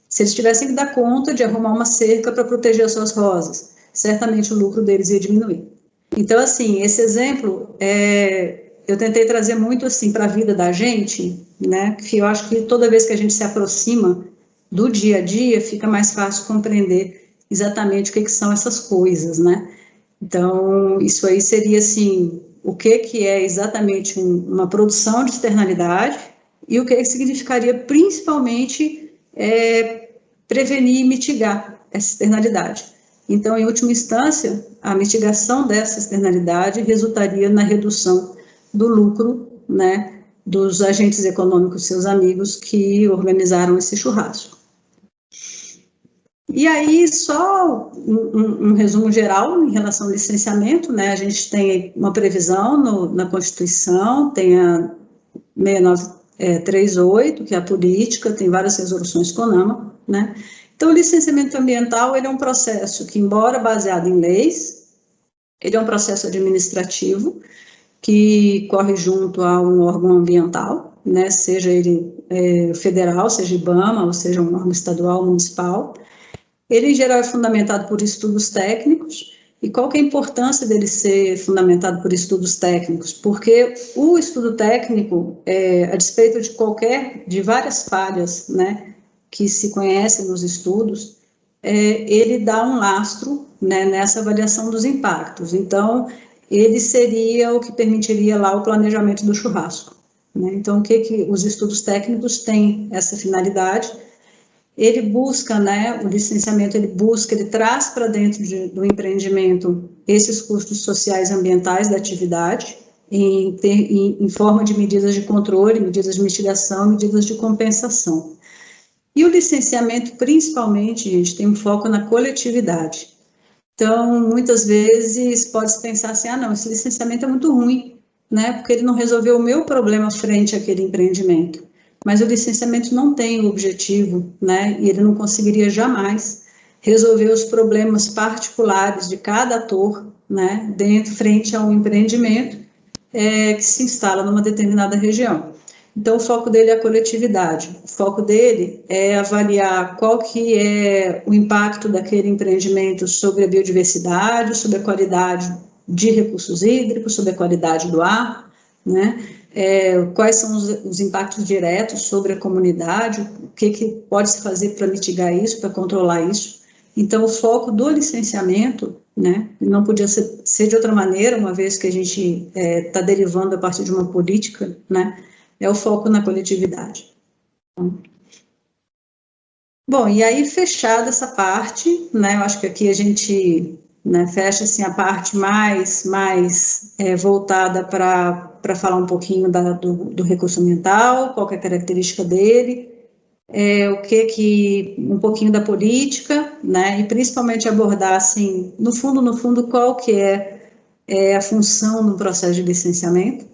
se eles tivessem que dar conta de arrumar uma cerca para proteger as suas rosas, certamente o lucro deles ia diminuir. Então, assim, esse exemplo eu tentei trazer muito assim para a vida da gente, né, que eu acho que toda vez que a gente se aproxima do dia a dia, fica mais fácil compreender exatamente o que são essas coisas, né? Então, isso aí seria, assim, o que é exatamente uma produção de externalidade e o que significaria, principalmente, prevenir e mitigar essa externalidade. Então, em última instância, a mitigação dessa externalidade resultaria na redução do lucro, né, dos agentes econômicos, seus amigos, que organizaram esse churrasco. E aí, só um resumo geral em relação ao licenciamento, né? A gente tem uma previsão na Constituição, tem a 6938, que é a política, tem várias resoluções CONAMA, né? Então, o licenciamento ambiental, ele é um processo que, embora baseado em leis, ele é um processo administrativo que corre junto a um órgão ambiental, né? Seja ele federal, seja IBAMA, ou seja um órgão estadual, municipal. Ele, em geral, é fundamentado por estudos técnicos. E qual que é a importância dele ser fundamentado por estudos técnicos? Porque o estudo técnico, a despeito de várias falhas, né, que se conhecem nos estudos, ele dá um lastro, né, nessa avaliação dos impactos. Então, ele seria o que permitiria lá o planejamento do churrasco, né? Então, o que os estudos técnicos têm essa finalidade? Ele busca, né, o licenciamento, ele traz para dentro do empreendimento esses custos sociais e ambientais da atividade, em forma de medidas de controle, medidas de mitigação, medidas de compensação. E o licenciamento, principalmente, gente, tem um foco na coletividade. Então, muitas vezes pode-se pensar assim, não, esse licenciamento é muito ruim, né, porque ele não resolveu o meu problema frente àquele empreendimento. Mas o licenciamento não tem o objetivo, né, e ele não conseguiria jamais resolver os problemas particulares de cada ator, né, frente a um empreendimento que se instala numa determinada região. Então, o foco dele é a coletividade. O foco dele é avaliar qual que é o impacto daquele empreendimento sobre a biodiversidade, sobre a qualidade de recursos hídricos, sobre a qualidade do ar, né? Quais são os impactos diretos sobre a comunidade, o que pode se fazer para mitigar isso, para controlar isso. Então, o foco do licenciamento, né, não podia ser de outra maneira, uma vez que a gente está derivando a partir de uma política, né, é o foco na coletividade. Bom, e aí, fechada essa parte, né, eu acho que aqui a gente, né, fecha assim, a parte mais voltada para falar um pouquinho do recurso ambiental, qual que é a característica dele, um pouquinho da política, né, e principalmente abordar, assim, no fundo, qual que é a função no processo de licenciamento.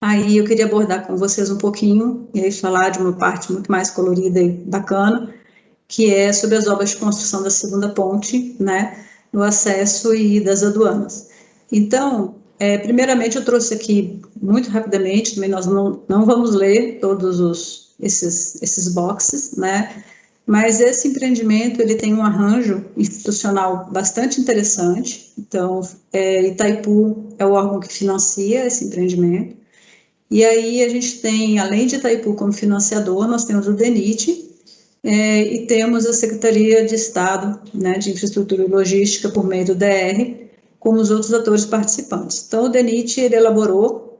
Aí eu queria abordar com vocês um pouquinho, e aí falar de uma parte muito mais colorida e bacana, que é sobre as obras de construção da segunda ponte, né, no acesso e das aduanas. Então, primeiramente eu trouxe aqui, muito rapidamente, também nós não vamos ler todos esses boxes, né, mas esse empreendimento, ele tem um arranjo institucional bastante interessante. Então, Itaipu é o órgão que financia esse empreendimento. E aí a gente tem, além de Itaipu como financiador, nós temos o DENIT, e temos a Secretaria de Estado, né, de Infraestrutura e Logística, por meio do DR, como os outros atores participantes. Então, o DENIT, ele elaborou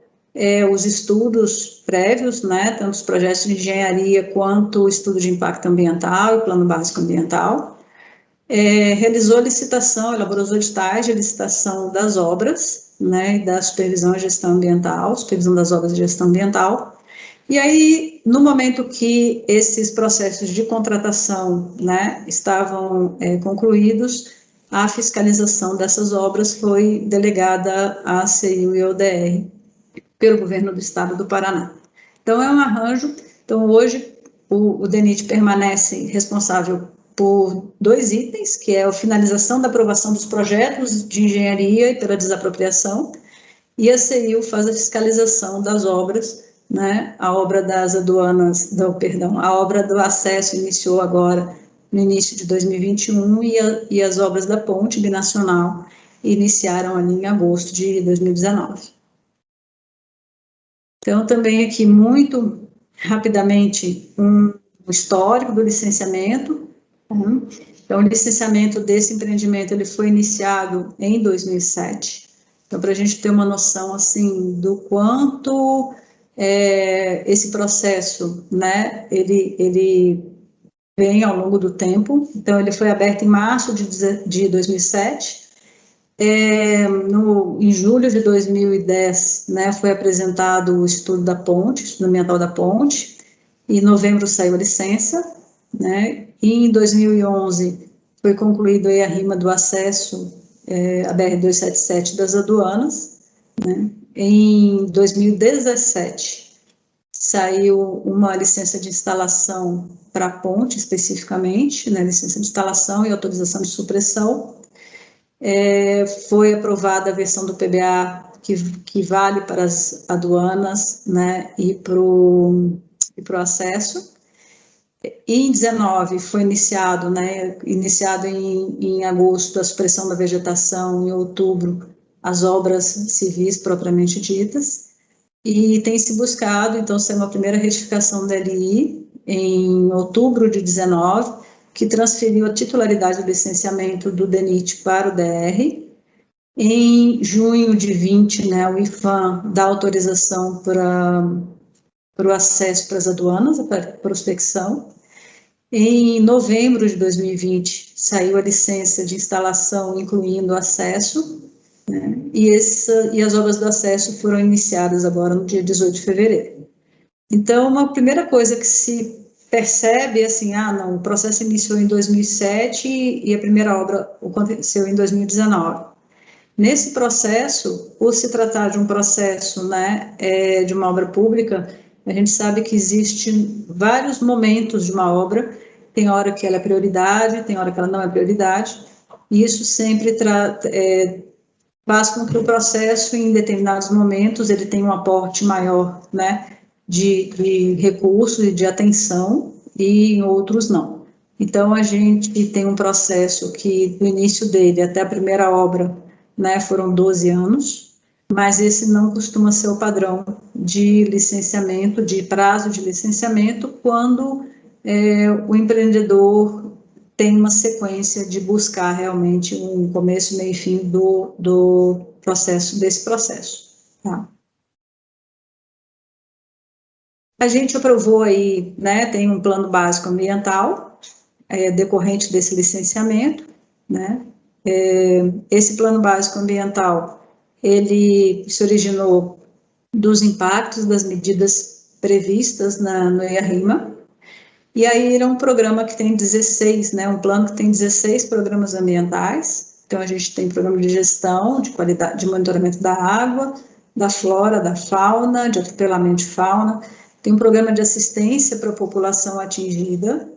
os estudos prévios, né, tanto os projetos de engenharia quanto o estudo de impacto ambiental e plano básico ambiental, realizou licitação, elaborou os editais de licitação das obras, né, da supervisão e gestão ambiental, supervisão das obras de gestão ambiental. E aí, no momento que esses processos de contratação, né, estavam concluídos, a fiscalização dessas obras foi delegada à CEIU e ao DR pelo governo do estado do Paraná. Então, é um arranjo. Então, hoje, o DENIT permanece responsável por 2 itens, que é a finalização da aprovação dos projetos de engenharia e pela desapropriação, e a CEIU faz a fiscalização das obras, né, a obra das aduanas, a obra do acesso iniciou agora no início de 2021 e as obras da ponte binacional iniciaram ali em agosto de 2019. Então, também aqui, muito rapidamente, um histórico do licenciamento. Então, o licenciamento desse empreendimento, ele foi iniciado em 2007. Então, para a gente ter uma noção, assim, do quanto esse processo, né, ele vem ao longo do tempo. Então, ele foi aberto em março de 2007. Em julho de 2010, né, foi apresentado o estudo da ponte, estudo ambiental da ponte, e em novembro saiu a licença, né, e em 2011 foi concluído aí a RIMA do acesso, a BR-277 das aduanas, né. Em 2017 saiu uma licença de instalação para a ponte especificamente, né, licença de instalação e autorização de supressão. Foi aprovada a versão do PBA que vale para as aduanas, né, e para o acesso. Em 19 foi iniciado em agosto a supressão da vegetação, em outubro as obras civis propriamente ditas, e tem se buscado, então, ser uma primeira retificação da LI em outubro de 19, que transferiu a titularidade do licenciamento do DENIT para o DR. Em junho de 20, o IFAM dá autorização para o acesso para as aduanas, para a prospecção. Em novembro de 2020, saiu a licença de instalação, incluindo acesso, e as obras do acesso foram iniciadas agora no dia 18 de fevereiro. Então, uma primeira coisa que se percebe é assim, o processo iniciou em 2007 e a primeira obra aconteceu em 2019. Nesse processo, por se tratar de um processo, de uma obra pública, a gente sabe que existem vários momentos de uma obra, tem hora que ela é prioridade, tem hora que ela não é prioridade, e isso sempre faz com que o processo, em determinados momentos, ele tenha um aporte maior, de recursos e de atenção, e em outros não. Então, a gente tem um processo que, do início dele até a primeira obra, foram 12 anos, mas esse não costuma ser o padrão de licenciamento, de prazo de licenciamento, quando o empreendedor tem uma sequência de buscar realmente um começo, meio e fim do processo, desse processo. Tá? A gente aprovou aí, tem um plano básico ambiental, decorrente desse licenciamento, esse plano básico ambiental, ele se originou dos impactos das medidas previstas no IARIMA, e aí era um programa que tem 16, um plano que tem 16 programas ambientais. Então, a gente tem programa de gestão, de qualidade, de monitoramento da água, da flora, da fauna, de atropelamento de fauna, tem um programa de assistência para a população atingida,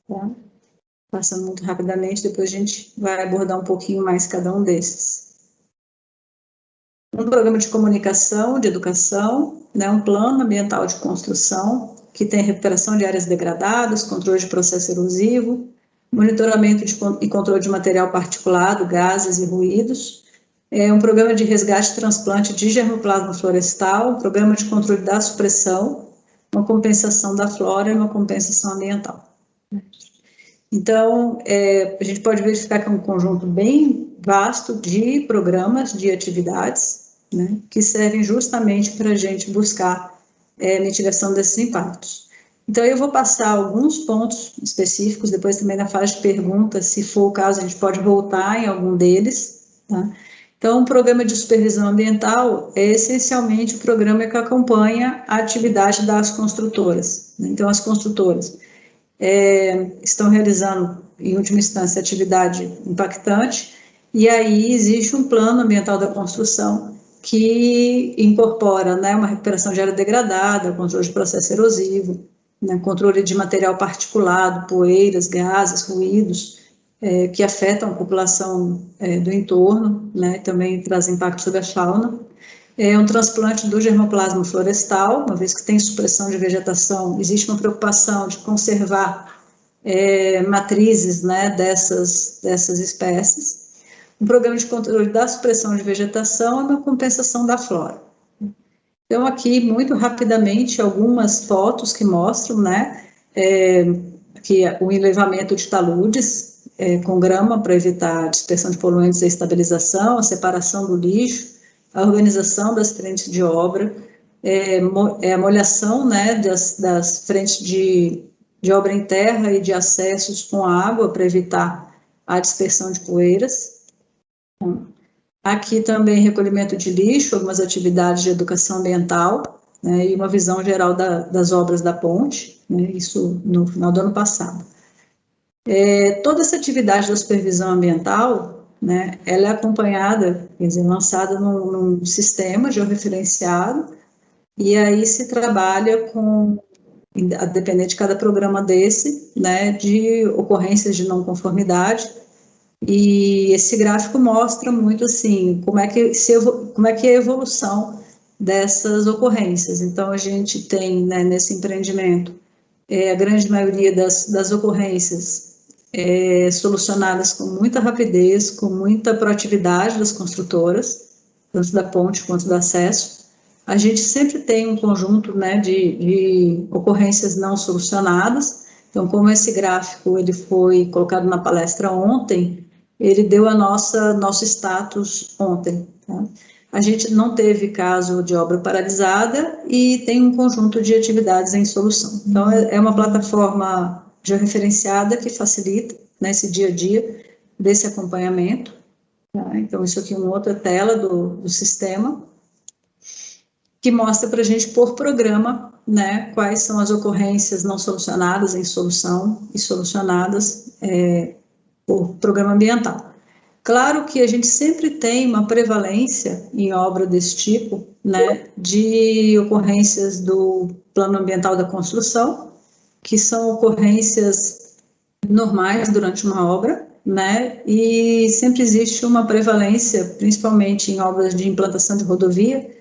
tá? Passando muito rapidamente, depois a gente vai abordar um pouquinho mais cada um desses. Um programa de comunicação, de educação, um plano ambiental de construção, que tem recuperação de áreas degradadas, controle de processo erosivo, monitoramento e controle de material particulado, gases e ruídos, um programa de resgate e transplante de germoplasma florestal, um programa de controle da supressão, uma compensação da flora e uma compensação ambiental. Então, a gente pode verificar que é um conjunto bem vasto de programas, de atividades, que servem justamente para a gente buscar mitigação desses impactos. Então, eu vou passar alguns pontos específicos, depois também na fase de perguntas, se for o caso, a gente pode voltar em algum deles, tá? Então, o programa de supervisão ambiental é essencialmente o programa que acompanha a atividade das construtoras. Então, as construtoras estão realizando, em última instância, atividade impactante, e aí existe um plano ambiental da construção que incorpora uma recuperação de área degradada, controle de processo erosivo, controle de material particulado, poeiras, gases, ruídos, que afetam a população do entorno, também traz impacto sobre a fauna. Um transplante do germoplasma florestal, uma vez que tem supressão de vegetação, existe uma preocupação de conservar matrizes dessas espécies. Um programa de controle da supressão de vegetação e uma compensação da flora. Então, aqui, muito rapidamente, algumas fotos que mostram, que o enlevamento de taludes com grama para evitar a dispersão de poluentes e a estabilização, a separação do lixo, a organização das frentes de obra, a molhação das frentes de obra em terra e de acessos com água para evitar a dispersão de poeiras. Aqui também recolhimento de lixo, algumas atividades de educação ambiental, e uma visão geral das obras da ponte, isso no final do ano passado. Toda essa atividade da supervisão ambiental, ela é acompanhada, quer dizer, lançada num sistema georreferenciado, e aí se trabalha com, a depender de cada programa desse, de ocorrências de não conformidade. E esse gráfico mostra muito assim como é que é a evolução dessas ocorrências. Então, a gente tem nesse empreendimento a grande maioria das ocorrências solucionadas com muita rapidez, com muita proatividade das construtoras, tanto da ponte quanto do acesso. A gente sempre tem um conjunto, né, de ocorrências não solucionadas. Então, como esse gráfico ele foi colocado na palestra ontem, ele deu nosso status ontem. Tá? A gente não teve caso de obra paralisada e tem um conjunto de atividades em solução. Então, é uma plataforma georreferenciada que facilita, né, esse dia a dia desse acompanhamento. Tá? Então, isso aqui é uma outra tela do sistema, que mostra para a gente, por programa, né, quais são as ocorrências não solucionadas em solução e solucionadas por programa ambiental. Claro que a gente sempre tem uma prevalência em obra desse tipo, né, de ocorrências do plano ambiental da construção, que são ocorrências normais durante uma obra, né, e sempre existe uma prevalência, principalmente em obras de implantação de rodovia,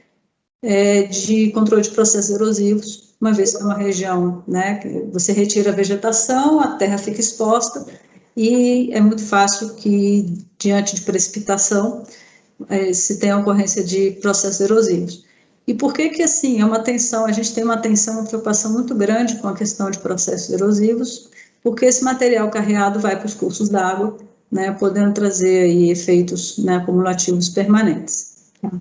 de controle de processos erosivos, uma vez que é uma região, né, que você retira a vegetação, a terra fica exposta, e é muito fácil que, diante de precipitação, se tenha ocorrência de processos erosivos. E por que assim, a gente tem uma atenção, uma preocupação muito grande com a questão de processos erosivos, porque esse material carreado vai para os cursos d'água, né, podendo trazer aí efeitos, né, acumulativos permanentes. Tá?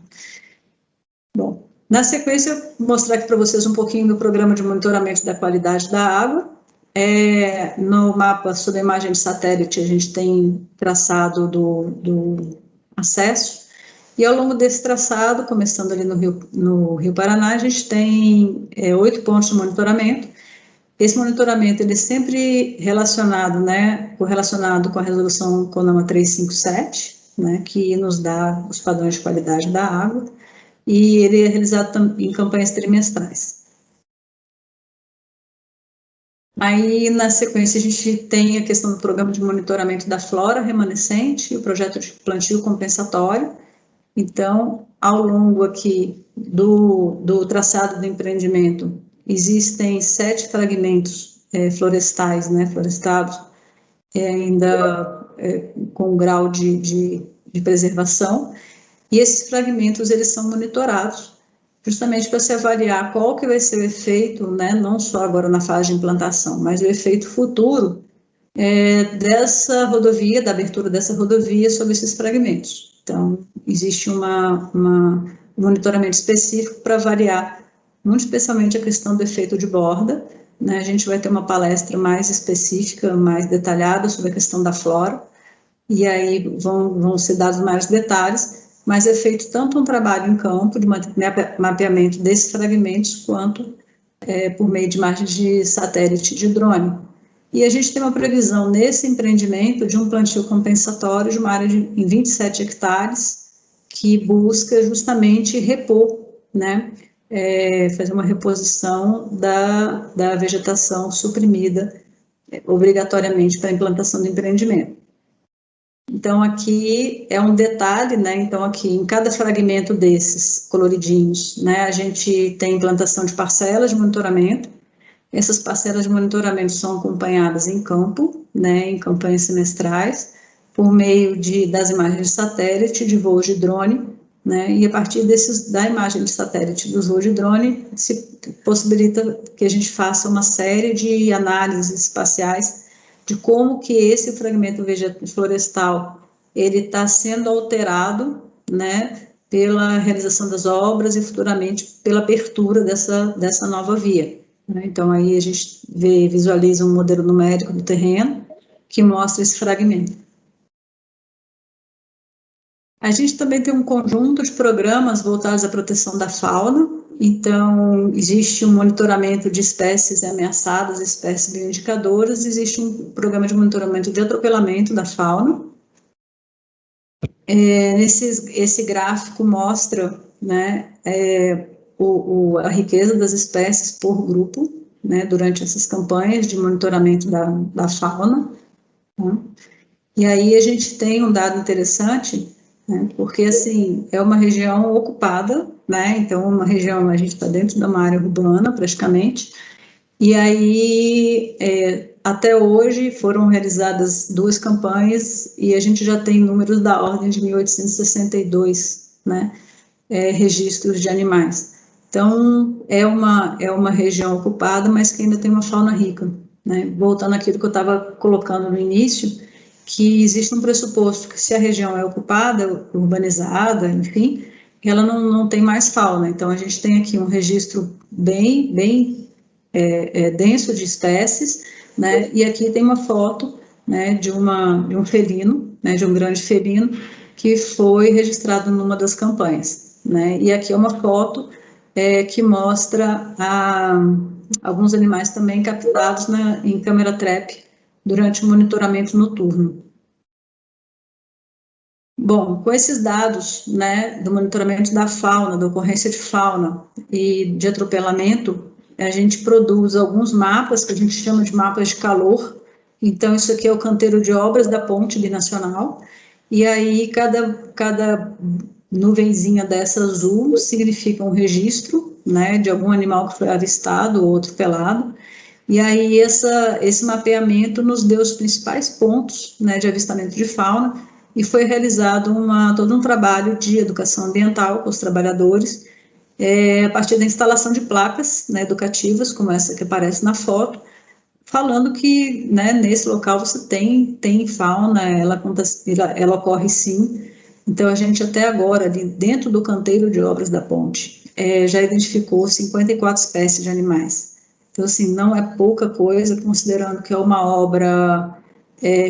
Bom, na sequência, vou mostrar aqui para vocês um pouquinho do programa de monitoramento da qualidade da água. No mapa, sob a imagem de satélite, a gente tem traçado do acesso, e ao longo desse traçado, começando ali no Rio Paraná, a gente tem 8 pontos de monitoramento. Esse monitoramento ele é sempre correlacionado com a resolução CONAMA 357, né, que nos dá os padrões de qualidade da água, e ele é realizado em campanhas trimestrais. Aí, na sequência, a gente tem a questão do programa de monitoramento da flora remanescente e o projeto de plantio compensatório. Então, ao longo aqui do traçado do empreendimento, existem 7 fragmentos florestais, né, florestados, ainda com grau de preservação, e esses fragmentos, eles são monitorados, justamente para se avaliar qual que vai ser o efeito, né, não só agora na fase de implantação, mas o efeito futuro dessa rodovia, da abertura dessa rodovia sobre esses fragmentos. Então, existe um monitoramento específico para avaliar, muito especialmente a questão do efeito de borda, né, a gente vai ter uma palestra mais específica, mais detalhada sobre a questão da flora, e aí vão ser dados mais detalhes, mas é feito tanto um trabalho em campo de mapeamento desses fragmentos, quanto por meio de imagens de satélite de drone. E a gente tem uma previsão nesse empreendimento de um plantio compensatório de uma área em 27 hectares, que busca justamente repor, né, fazer uma reposição da vegetação suprimida obrigatoriamente para a implantação do empreendimento. Então, aqui é um detalhe, né? Então, aqui em cada fragmento desses coloridinhos, né, a gente tem implantação de parcelas de monitoramento. Essas parcelas de monitoramento são acompanhadas em campo, né, em campanhas semestrais, por meio das imagens de satélite, de voos de drone, né, e a partir da imagem de satélite dos voos de drone, se possibilita que a gente faça uma série de análises espaciais de como que esse fragmento florestal ele está sendo alterado, né, pela realização das obras e futuramente pela abertura dessa nova via. Né? Então, aí a gente visualiza um modelo numérico do terreno que mostra esse fragmento. A gente também tem um conjunto de programas voltados à proteção da fauna. Então, existe um monitoramento de espécies ameaçadas, espécies bioindicadoras, existe um programa de monitoramento de atropelamento da fauna. Esse gráfico mostra, né, a riqueza das espécies por grupo, né, durante essas campanhas de monitoramento da fauna. Tá? E aí a gente tem um dado interessante, né, porque, assim, é uma região ocupada, né, então uma região, a gente está dentro de uma área urbana, praticamente, E aí, até hoje, foram realizadas 2 campanhas e a gente já tem números da ordem de 1862, né, registros de animais. Então, é uma região ocupada, mas que ainda tem uma fauna rica, né? Voltando àquilo que eu estava colocando no início, que existe um pressuposto que se a região é ocupada, urbanizada, enfim, ela não tem mais fauna. Então, a gente tem aqui um registro bem denso de espécies, né? E aqui tem uma foto, né, de um felino, né, de um grande felino, que foi registrado numa das campanhas, né? E aqui é uma foto que mostra alguns animais também captados em câmera trap durante o monitoramento noturno. Bom, com esses dados, né, do monitoramento da fauna, da ocorrência de fauna e de atropelamento, a gente produz alguns mapas que a gente chama de mapas de calor. Então, isso aqui é o canteiro de obras da ponte binacional, e aí cada nuvenzinha dessa azul significa um registro, né, de algum animal que foi avistado ou atropelado, e aí esse mapeamento nos deu os principais pontos, né, de avistamento de fauna, e foi realizado todo um trabalho de educação ambiental com os trabalhadores, a partir da instalação de placas, né, educativas, como essa que aparece na foto, falando que, né, nesse local você tem fauna, ela ocorre sim. Então, a gente até agora, ali dentro do canteiro de obras da ponte, já identificou 54 espécies de animais. Então, assim, não é pouca coisa, considerando que é uma obra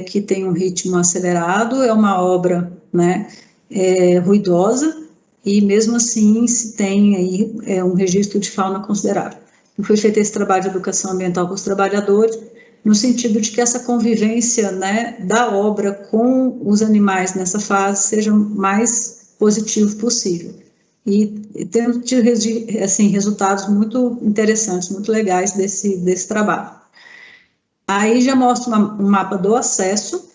que tem um ritmo acelerado, é uma obra, né, ruidosa, e mesmo assim se tem aí um registro de fauna considerável. Foi feito esse trabalho de educação ambiental com os trabalhadores, no sentido de que essa convivência, né, da obra com os animais nessa fase seja o mais positivo possível. E temos tido assim, resultados muito interessantes, muito legais desse trabalho. Aí já mostra um mapa do acesso,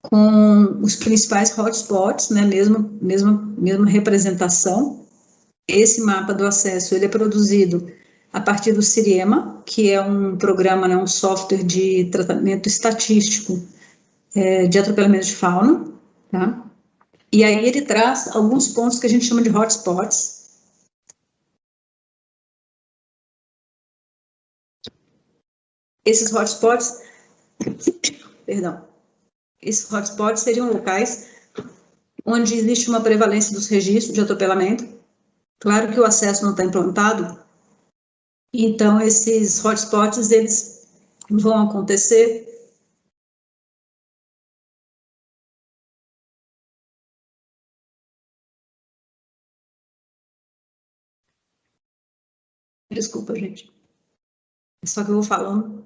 com os principais hotspots, né, mesma representação. Esse mapa do acesso ele é produzido a partir do Ciriema, que é um programa, né, um software de tratamento estatístico de atropelamento de fauna, tá? E aí ele traz alguns pontos que a gente chama de hotspots. Esses hotspots, esses hotspots seriam locais onde existe uma prevalência dos registros de atropelamento. Claro que o acesso não está implantado, então esses hotspots eles vão acontecer desculpa, gente, só que eu vou falando,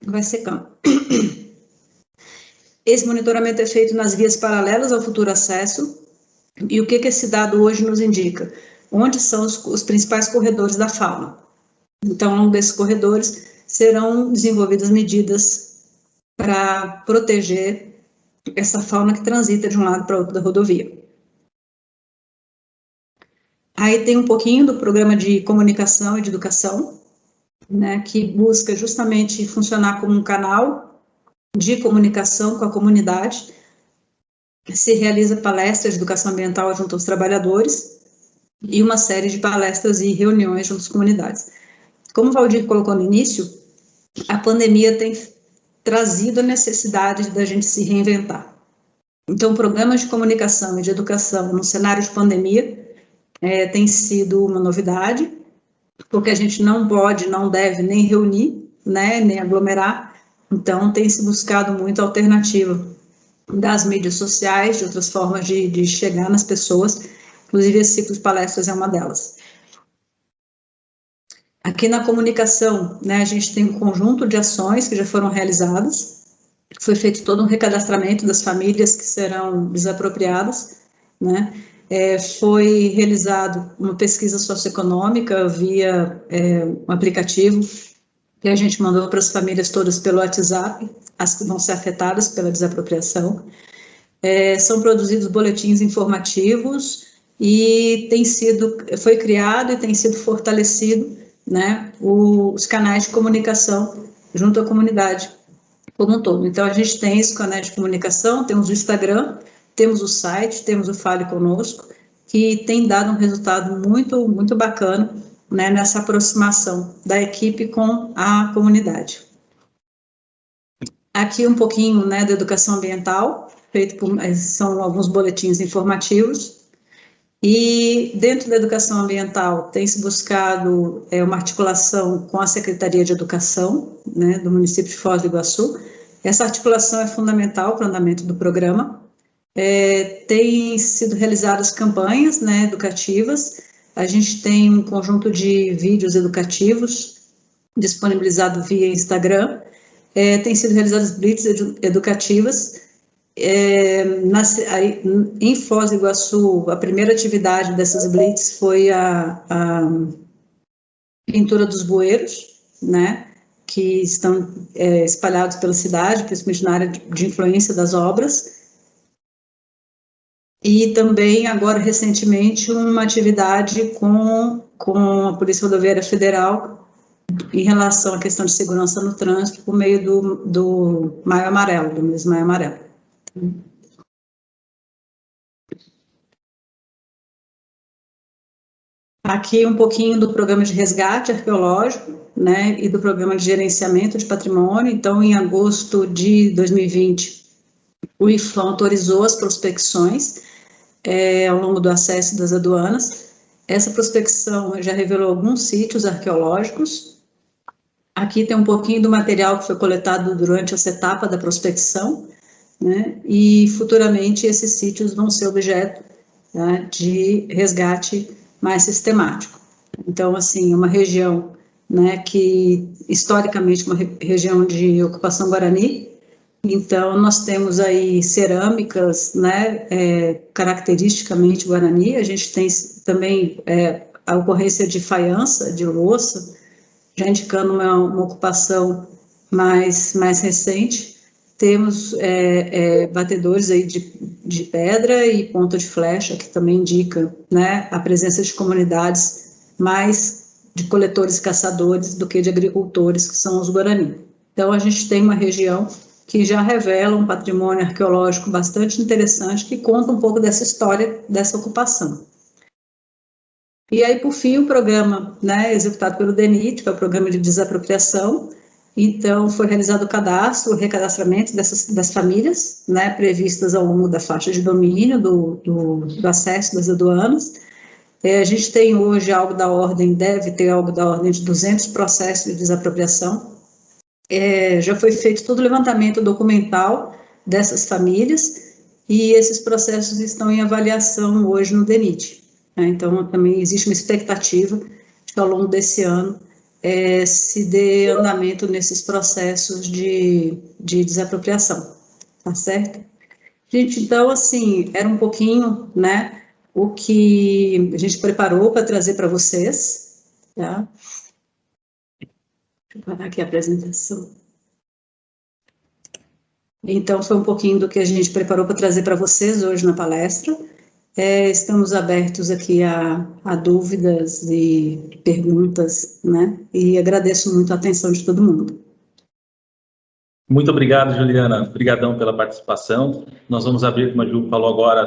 vai secando. Esse monitoramento é feito nas vias paralelas ao futuro acesso. E o que esse dado hoje nos indica? Onde são os principais corredores da fauna. Então, ao longo desses corredores, serão desenvolvidas medidas para proteger essa fauna que transita de um lado para outro da rodovia. Aí tem um pouquinho do programa de comunicação e de educação, né, que busca justamente funcionar como um canal de comunicação com a comunidade. Se realiza palestras de educação ambiental junto aos trabalhadores e uma série de palestras e reuniões junto às comunidades. Como o Valdir colocou no início, a pandemia tem trazido a necessidade da gente se reinventar. Então, programas de comunicação e de educação no cenário de pandemia tem sido uma novidade, porque a gente não pode, não deve nem reunir, né, nem aglomerar. Então, tem se buscado muito a alternativa das mídias sociais, de outras formas de chegar nas pessoas, inclusive esse ciclo de palestras é uma delas. Aqui na comunicação, né, a gente tem um conjunto de ações que já foram realizadas, foi feito todo um recadastramento das famílias que serão desapropriadas, né, foi realizado uma pesquisa socioeconômica via um aplicativo que a gente mandou para as famílias todas pelo WhatsApp, as que vão ser afetadas pela desapropriação. São produzidos boletins informativos e foi criado e tem sido fortalecido né, os canais de comunicação junto à comunidade como um todo. Então, a gente tem esse canal de comunicação, temos o Instagram, temos o site, temos o Fale Conosco, que tem dado um resultado muito, muito bacana, né, nessa aproximação da equipe com a comunidade. Aqui um pouquinho, né, da educação ambiental, são alguns boletins informativos, e dentro da educação ambiental tem-se buscado uma articulação com a Secretaria de Educação, né, do município de Foz do Iguaçu. Essa articulação é fundamental para o andamento do programa. Tem sido realizadas campanhas, né, educativas. A gente tem um conjunto de vídeos educativos disponibilizado via Instagram. Tem sido realizadas blitz educativas. Em Foz do Iguaçu, a primeira atividade dessas blitz foi a pintura dos bueiros, né, que estão espalhados pela cidade, principalmente na área de influência das obras. E também, agora, recentemente, uma atividade com a Polícia Rodoviária Federal em relação à questão de segurança no trânsito por meio do Maio Amarelo, do mês Maio Amarelo. Aqui um pouquinho do programa de resgate arqueológico, né, e do programa de gerenciamento de patrimônio. Então, em agosto de 2020, o IFAM autorizou as prospecções ao longo do acesso das aduanas. Essa prospecção já revelou alguns sítios arqueológicos. Aqui tem um pouquinho do material que foi coletado durante essa etapa da prospecção, né, e futuramente esses sítios vão ser objeto, né, de resgate mais sistemático. Então, assim, uma região, né, que historicamente uma região de ocupação guarani. Então, nós temos aí cerâmicas, né, caracteristicamente guarani. A gente tem também a ocorrência de faiança, de louça, já indicando uma ocupação mais recente. Temos batedores aí de pedra e ponta de flecha, que também indica, né, a presença de comunidades mais de coletores e caçadores do que de agricultores, que são os Guarani. Então, a gente tem uma região que já revela um patrimônio arqueológico bastante interessante, que conta um pouco dessa história, dessa ocupação. E aí, por fim, o programa, né, executado pelo DENIT, que é o Programa de Desapropriação. Então, foi realizado o cadastro, o recadastramento das famílias, né, previstas ao longo da faixa de domínio do acesso das aduanas. A gente tem hoje deve ter algo da ordem de 200 processos de desapropriação. Já foi feito todo o levantamento documental dessas famílias e esses processos estão em avaliação hoje no DENIT. Né? Então, também existe uma expectativa de que ao longo desse ano se dê andamento nesses processos de desapropriação, tá certo? Gente, então, assim, era um pouquinho, né, o que a gente preparou para trazer para vocês, tá? Deixa eu parar aqui a apresentação. Então, foi um pouquinho do que a gente preparou para trazer para vocês hoje na palestra. Estamos abertos aqui a dúvidas e perguntas, né? E agradeço muito a atenção de todo mundo. Muito obrigado, Juliana. Obrigadão pela participação. Nós vamos abrir, como a Ju falou agora,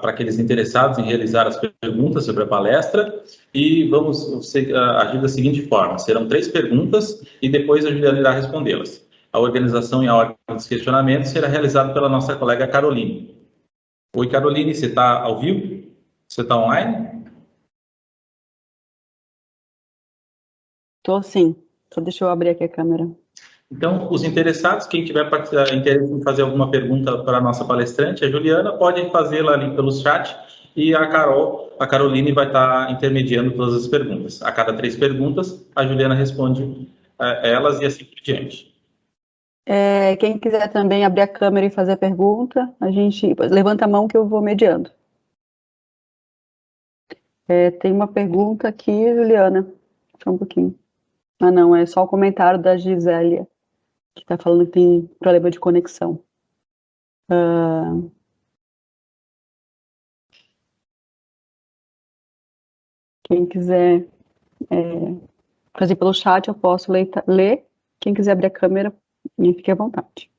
para aqueles interessados em realizar as perguntas sobre a palestra. E vamos agir da seguinte forma: serão 3 perguntas e depois a Juliana irá respondê-las. A organização e a ordem dos questionamentos será realizada pela nossa colega Caroline. Oi, Caroline, você está ao vivo? Você está online? Estou sim. Só deixa eu abrir aqui a câmera. Então, os interessados, quem tiver interesse em fazer alguma pergunta para a nossa palestrante, a Juliana, pode fazê-la ali pelo chat e a Caroline vai estar intermediando todas as perguntas. A cada 3 perguntas, a Juliana responde elas e assim por diante. Quem quiser também abrir a câmera e fazer a pergunta, a gente levanta a mão que eu vou mediando. Tem uma pergunta aqui, Juliana. Só um pouquinho. Ah, não, é só o comentário da Gisélia, que está falando que tem problema de conexão. Quem quiser fazer pelo chat, eu posso ler. Quem quiser abrir a câmera, fique à vontade.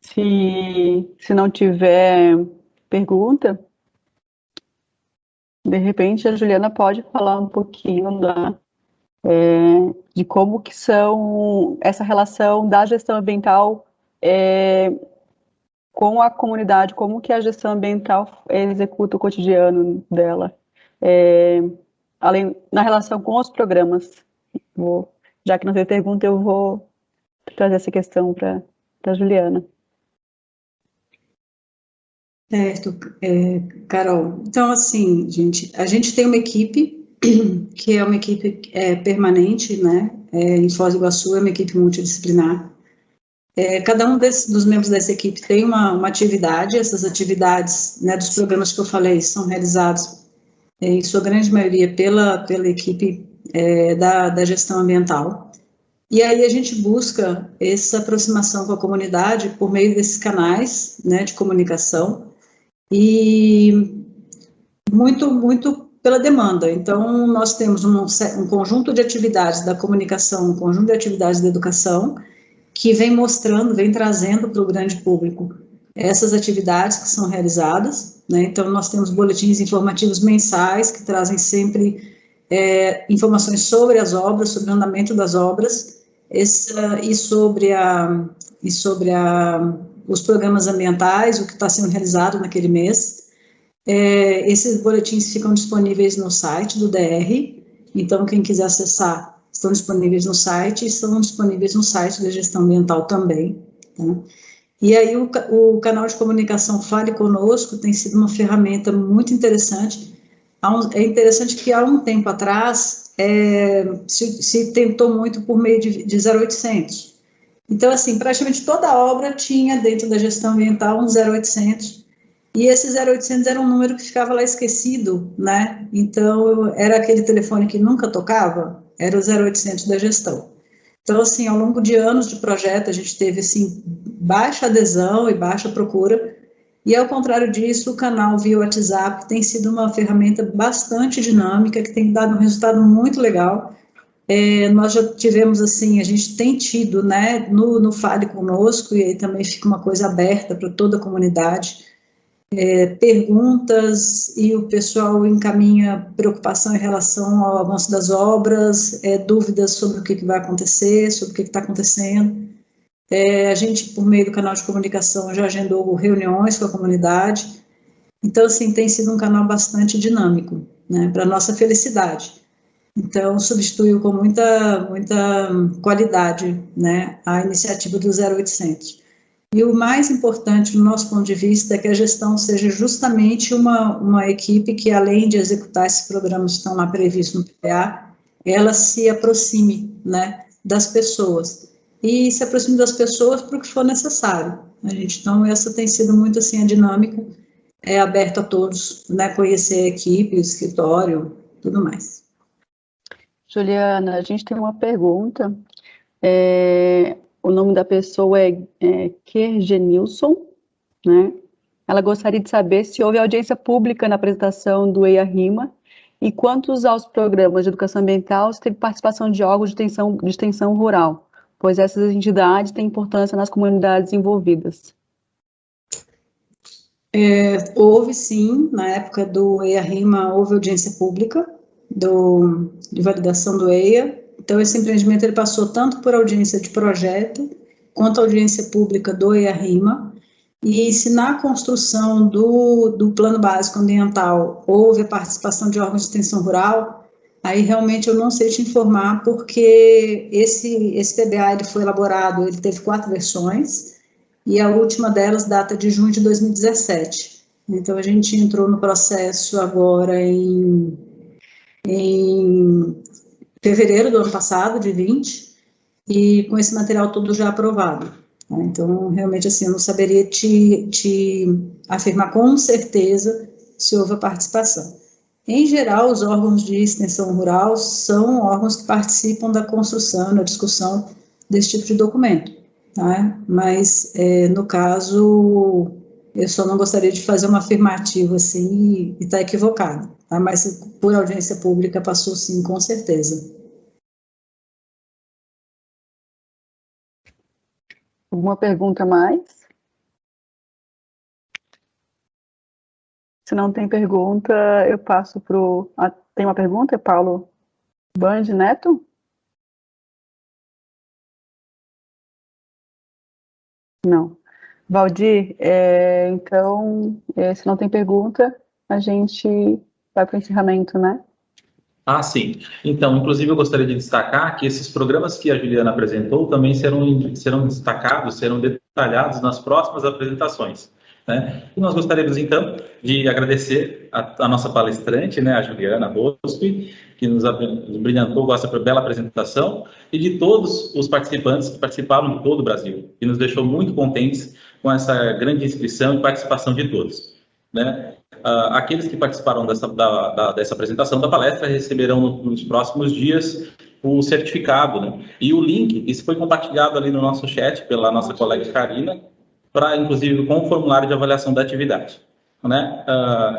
Se não tiver pergunta, de repente a Juliana pode falar um pouquinho de como que são essa relação da gestão ambiental com a comunidade, como que a gestão ambiental executa o cotidiano dela, além na relação com os programas. Já que não tem pergunta, eu vou trazer essa questão para a Juliana. Certo, Carol. Então, assim, a gente tem uma equipe, que é uma equipe permanente, né, em Foz do Iguaçu, é uma equipe multidisciplinar. Cada um dos membros dessa equipe tem uma atividade, essas atividades, né, dos programas que eu falei, são realizados, em sua grande maioria, pela equipe da gestão ambiental. E aí a gente busca essa aproximação com a comunidade por meio desses canais, né, de comunicação, e muito pela demanda. Então, nós temos um conjunto de atividades da comunicação, um conjunto de atividades da educação, que vem trazendo para o grande público essas atividades que são realizadas, né? Então, nós temos boletins informativos mensais, que trazem sempre informações sobre as obras, sobre o andamento das obras, e sobre os programas ambientais, o que está sendo realizado naquele mês. Esses boletins ficam disponíveis no site do DR, então quem quiser acessar, estão disponíveis no site, e estão disponíveis no site da gestão ambiental também, tá? E aí o canal de comunicação Fale Conosco tem sido uma ferramenta muito interessante. É interessante que há um tempo atrás se tentou muito por meio de 0800. Então, assim, praticamente toda obra tinha dentro da gestão ambiental um 0800, e esse 0800 era um número que ficava lá esquecido, né? Então, era aquele telefone que nunca tocava, era o 0800 da gestão. Então, assim, ao longo de anos de projeto, a gente teve, assim, baixa adesão e baixa procura, e ao contrário disso, o canal via WhatsApp tem sido uma ferramenta bastante dinâmica, que tem dado um resultado muito legal. Nós já tivemos, assim, a gente tem tido, né, no Fale Conosco, e aí também fica uma coisa aberta para toda a comunidade, perguntas, e o pessoal encaminha preocupação em relação ao avanço das obras, dúvidas sobre o que vai acontecer, sobre o que está acontecendo. A gente, por meio do canal de comunicação, já agendou reuniões com a comunidade. Então, assim, tem sido um canal bastante dinâmico, né, para nossa felicidade. Então, substituiu com muita qualidade, né, a iniciativa do 0800. E o mais importante, do nosso ponto de vista, é que a gestão seja justamente uma equipe que, além de executar esses programas que estão lá previstos no PPA, ela se aproxime, né, das pessoas. E se aproxime das pessoas para o que for necessário. Então, essa tem sido muito, assim, a dinâmica, aberta a todos, né, conhecer a equipe, o escritório, tudo mais. Juliana, a gente tem uma pergunta. O nome da pessoa é Kergenilson, né? Ela gostaria de saber se houve audiência pública na apresentação do EIA-RIMA e quantos aos programas de educação ambiental teve participação de órgãos de extensão rural, pois essas entidades têm importância nas comunidades envolvidas. Houve sim, na época do EIA-RIMA, houve audiência pública de validação do EIA. Então, esse empreendimento ele passou tanto por audiência de projeto, quanto audiência pública do EIA-RIMA, e se na construção do plano básico ambiental houve a participação de órgãos de extensão rural, aí realmente eu não sei te informar, porque esse PBA ele foi elaborado, ele teve 4 versões, e a última delas data de junho de 2017. Então, a gente entrou no processo agora em fevereiro do ano passado, de 20, e com esse material todo já aprovado. Tá? Então, realmente, assim, eu não saberia te afirmar com certeza se houve a participação. Em geral, os órgãos de extensão rural são órgãos que participam da construção, da discussão desse tipo de documento, tá? Mas, no caso, eu só não gostaria de fazer uma afirmativa assim e estar equivocado, tá? Mas por audiência pública passou sim, com certeza. Alguma pergunta mais? Se não tem pergunta, eu passo para o... tem uma pergunta, Paulo Band Neto? Não. Valdir, então, se não tem pergunta, a gente vai para o encerramento, né? Ah, sim. Então, inclusive, eu gostaria de destacar que esses programas que a Juliana apresentou também serão destacados, serão detalhados nas próximas apresentações, né? E nós gostaríamos, então, de agradecer a nossa palestrante, né, a Juliana Rospi, que nos brilhantou com essa bela apresentação, e de todos os participantes que participaram de todo o Brasil, e nos deixou muito contentes com essa grande inscrição e participação de todos, né? Aqueles que participaram dessa apresentação da palestra receberão nos próximos dias o certificado, né? E o link, isso foi compartilhado ali no nosso chat pela nossa colega Karina, para, inclusive, com o formulário de avaliação da atividade, né?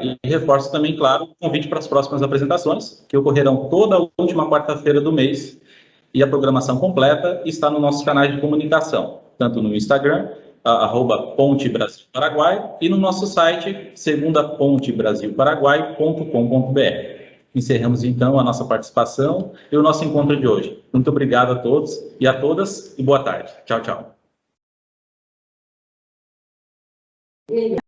E reforço também, claro, o convite para as próximas apresentações, que ocorrerão toda a última quarta-feira do mês, e a programação completa está no nosso canal de comunicação, tanto no Instagram, @Ponte Brasil Paraguai, e no nosso site, segundapontebrasilparaguai.com.br. Encerramos, então, a nossa participação e o nosso encontro de hoje. Muito obrigado a todos e a todas, e boa tarde. Tchau, tchau.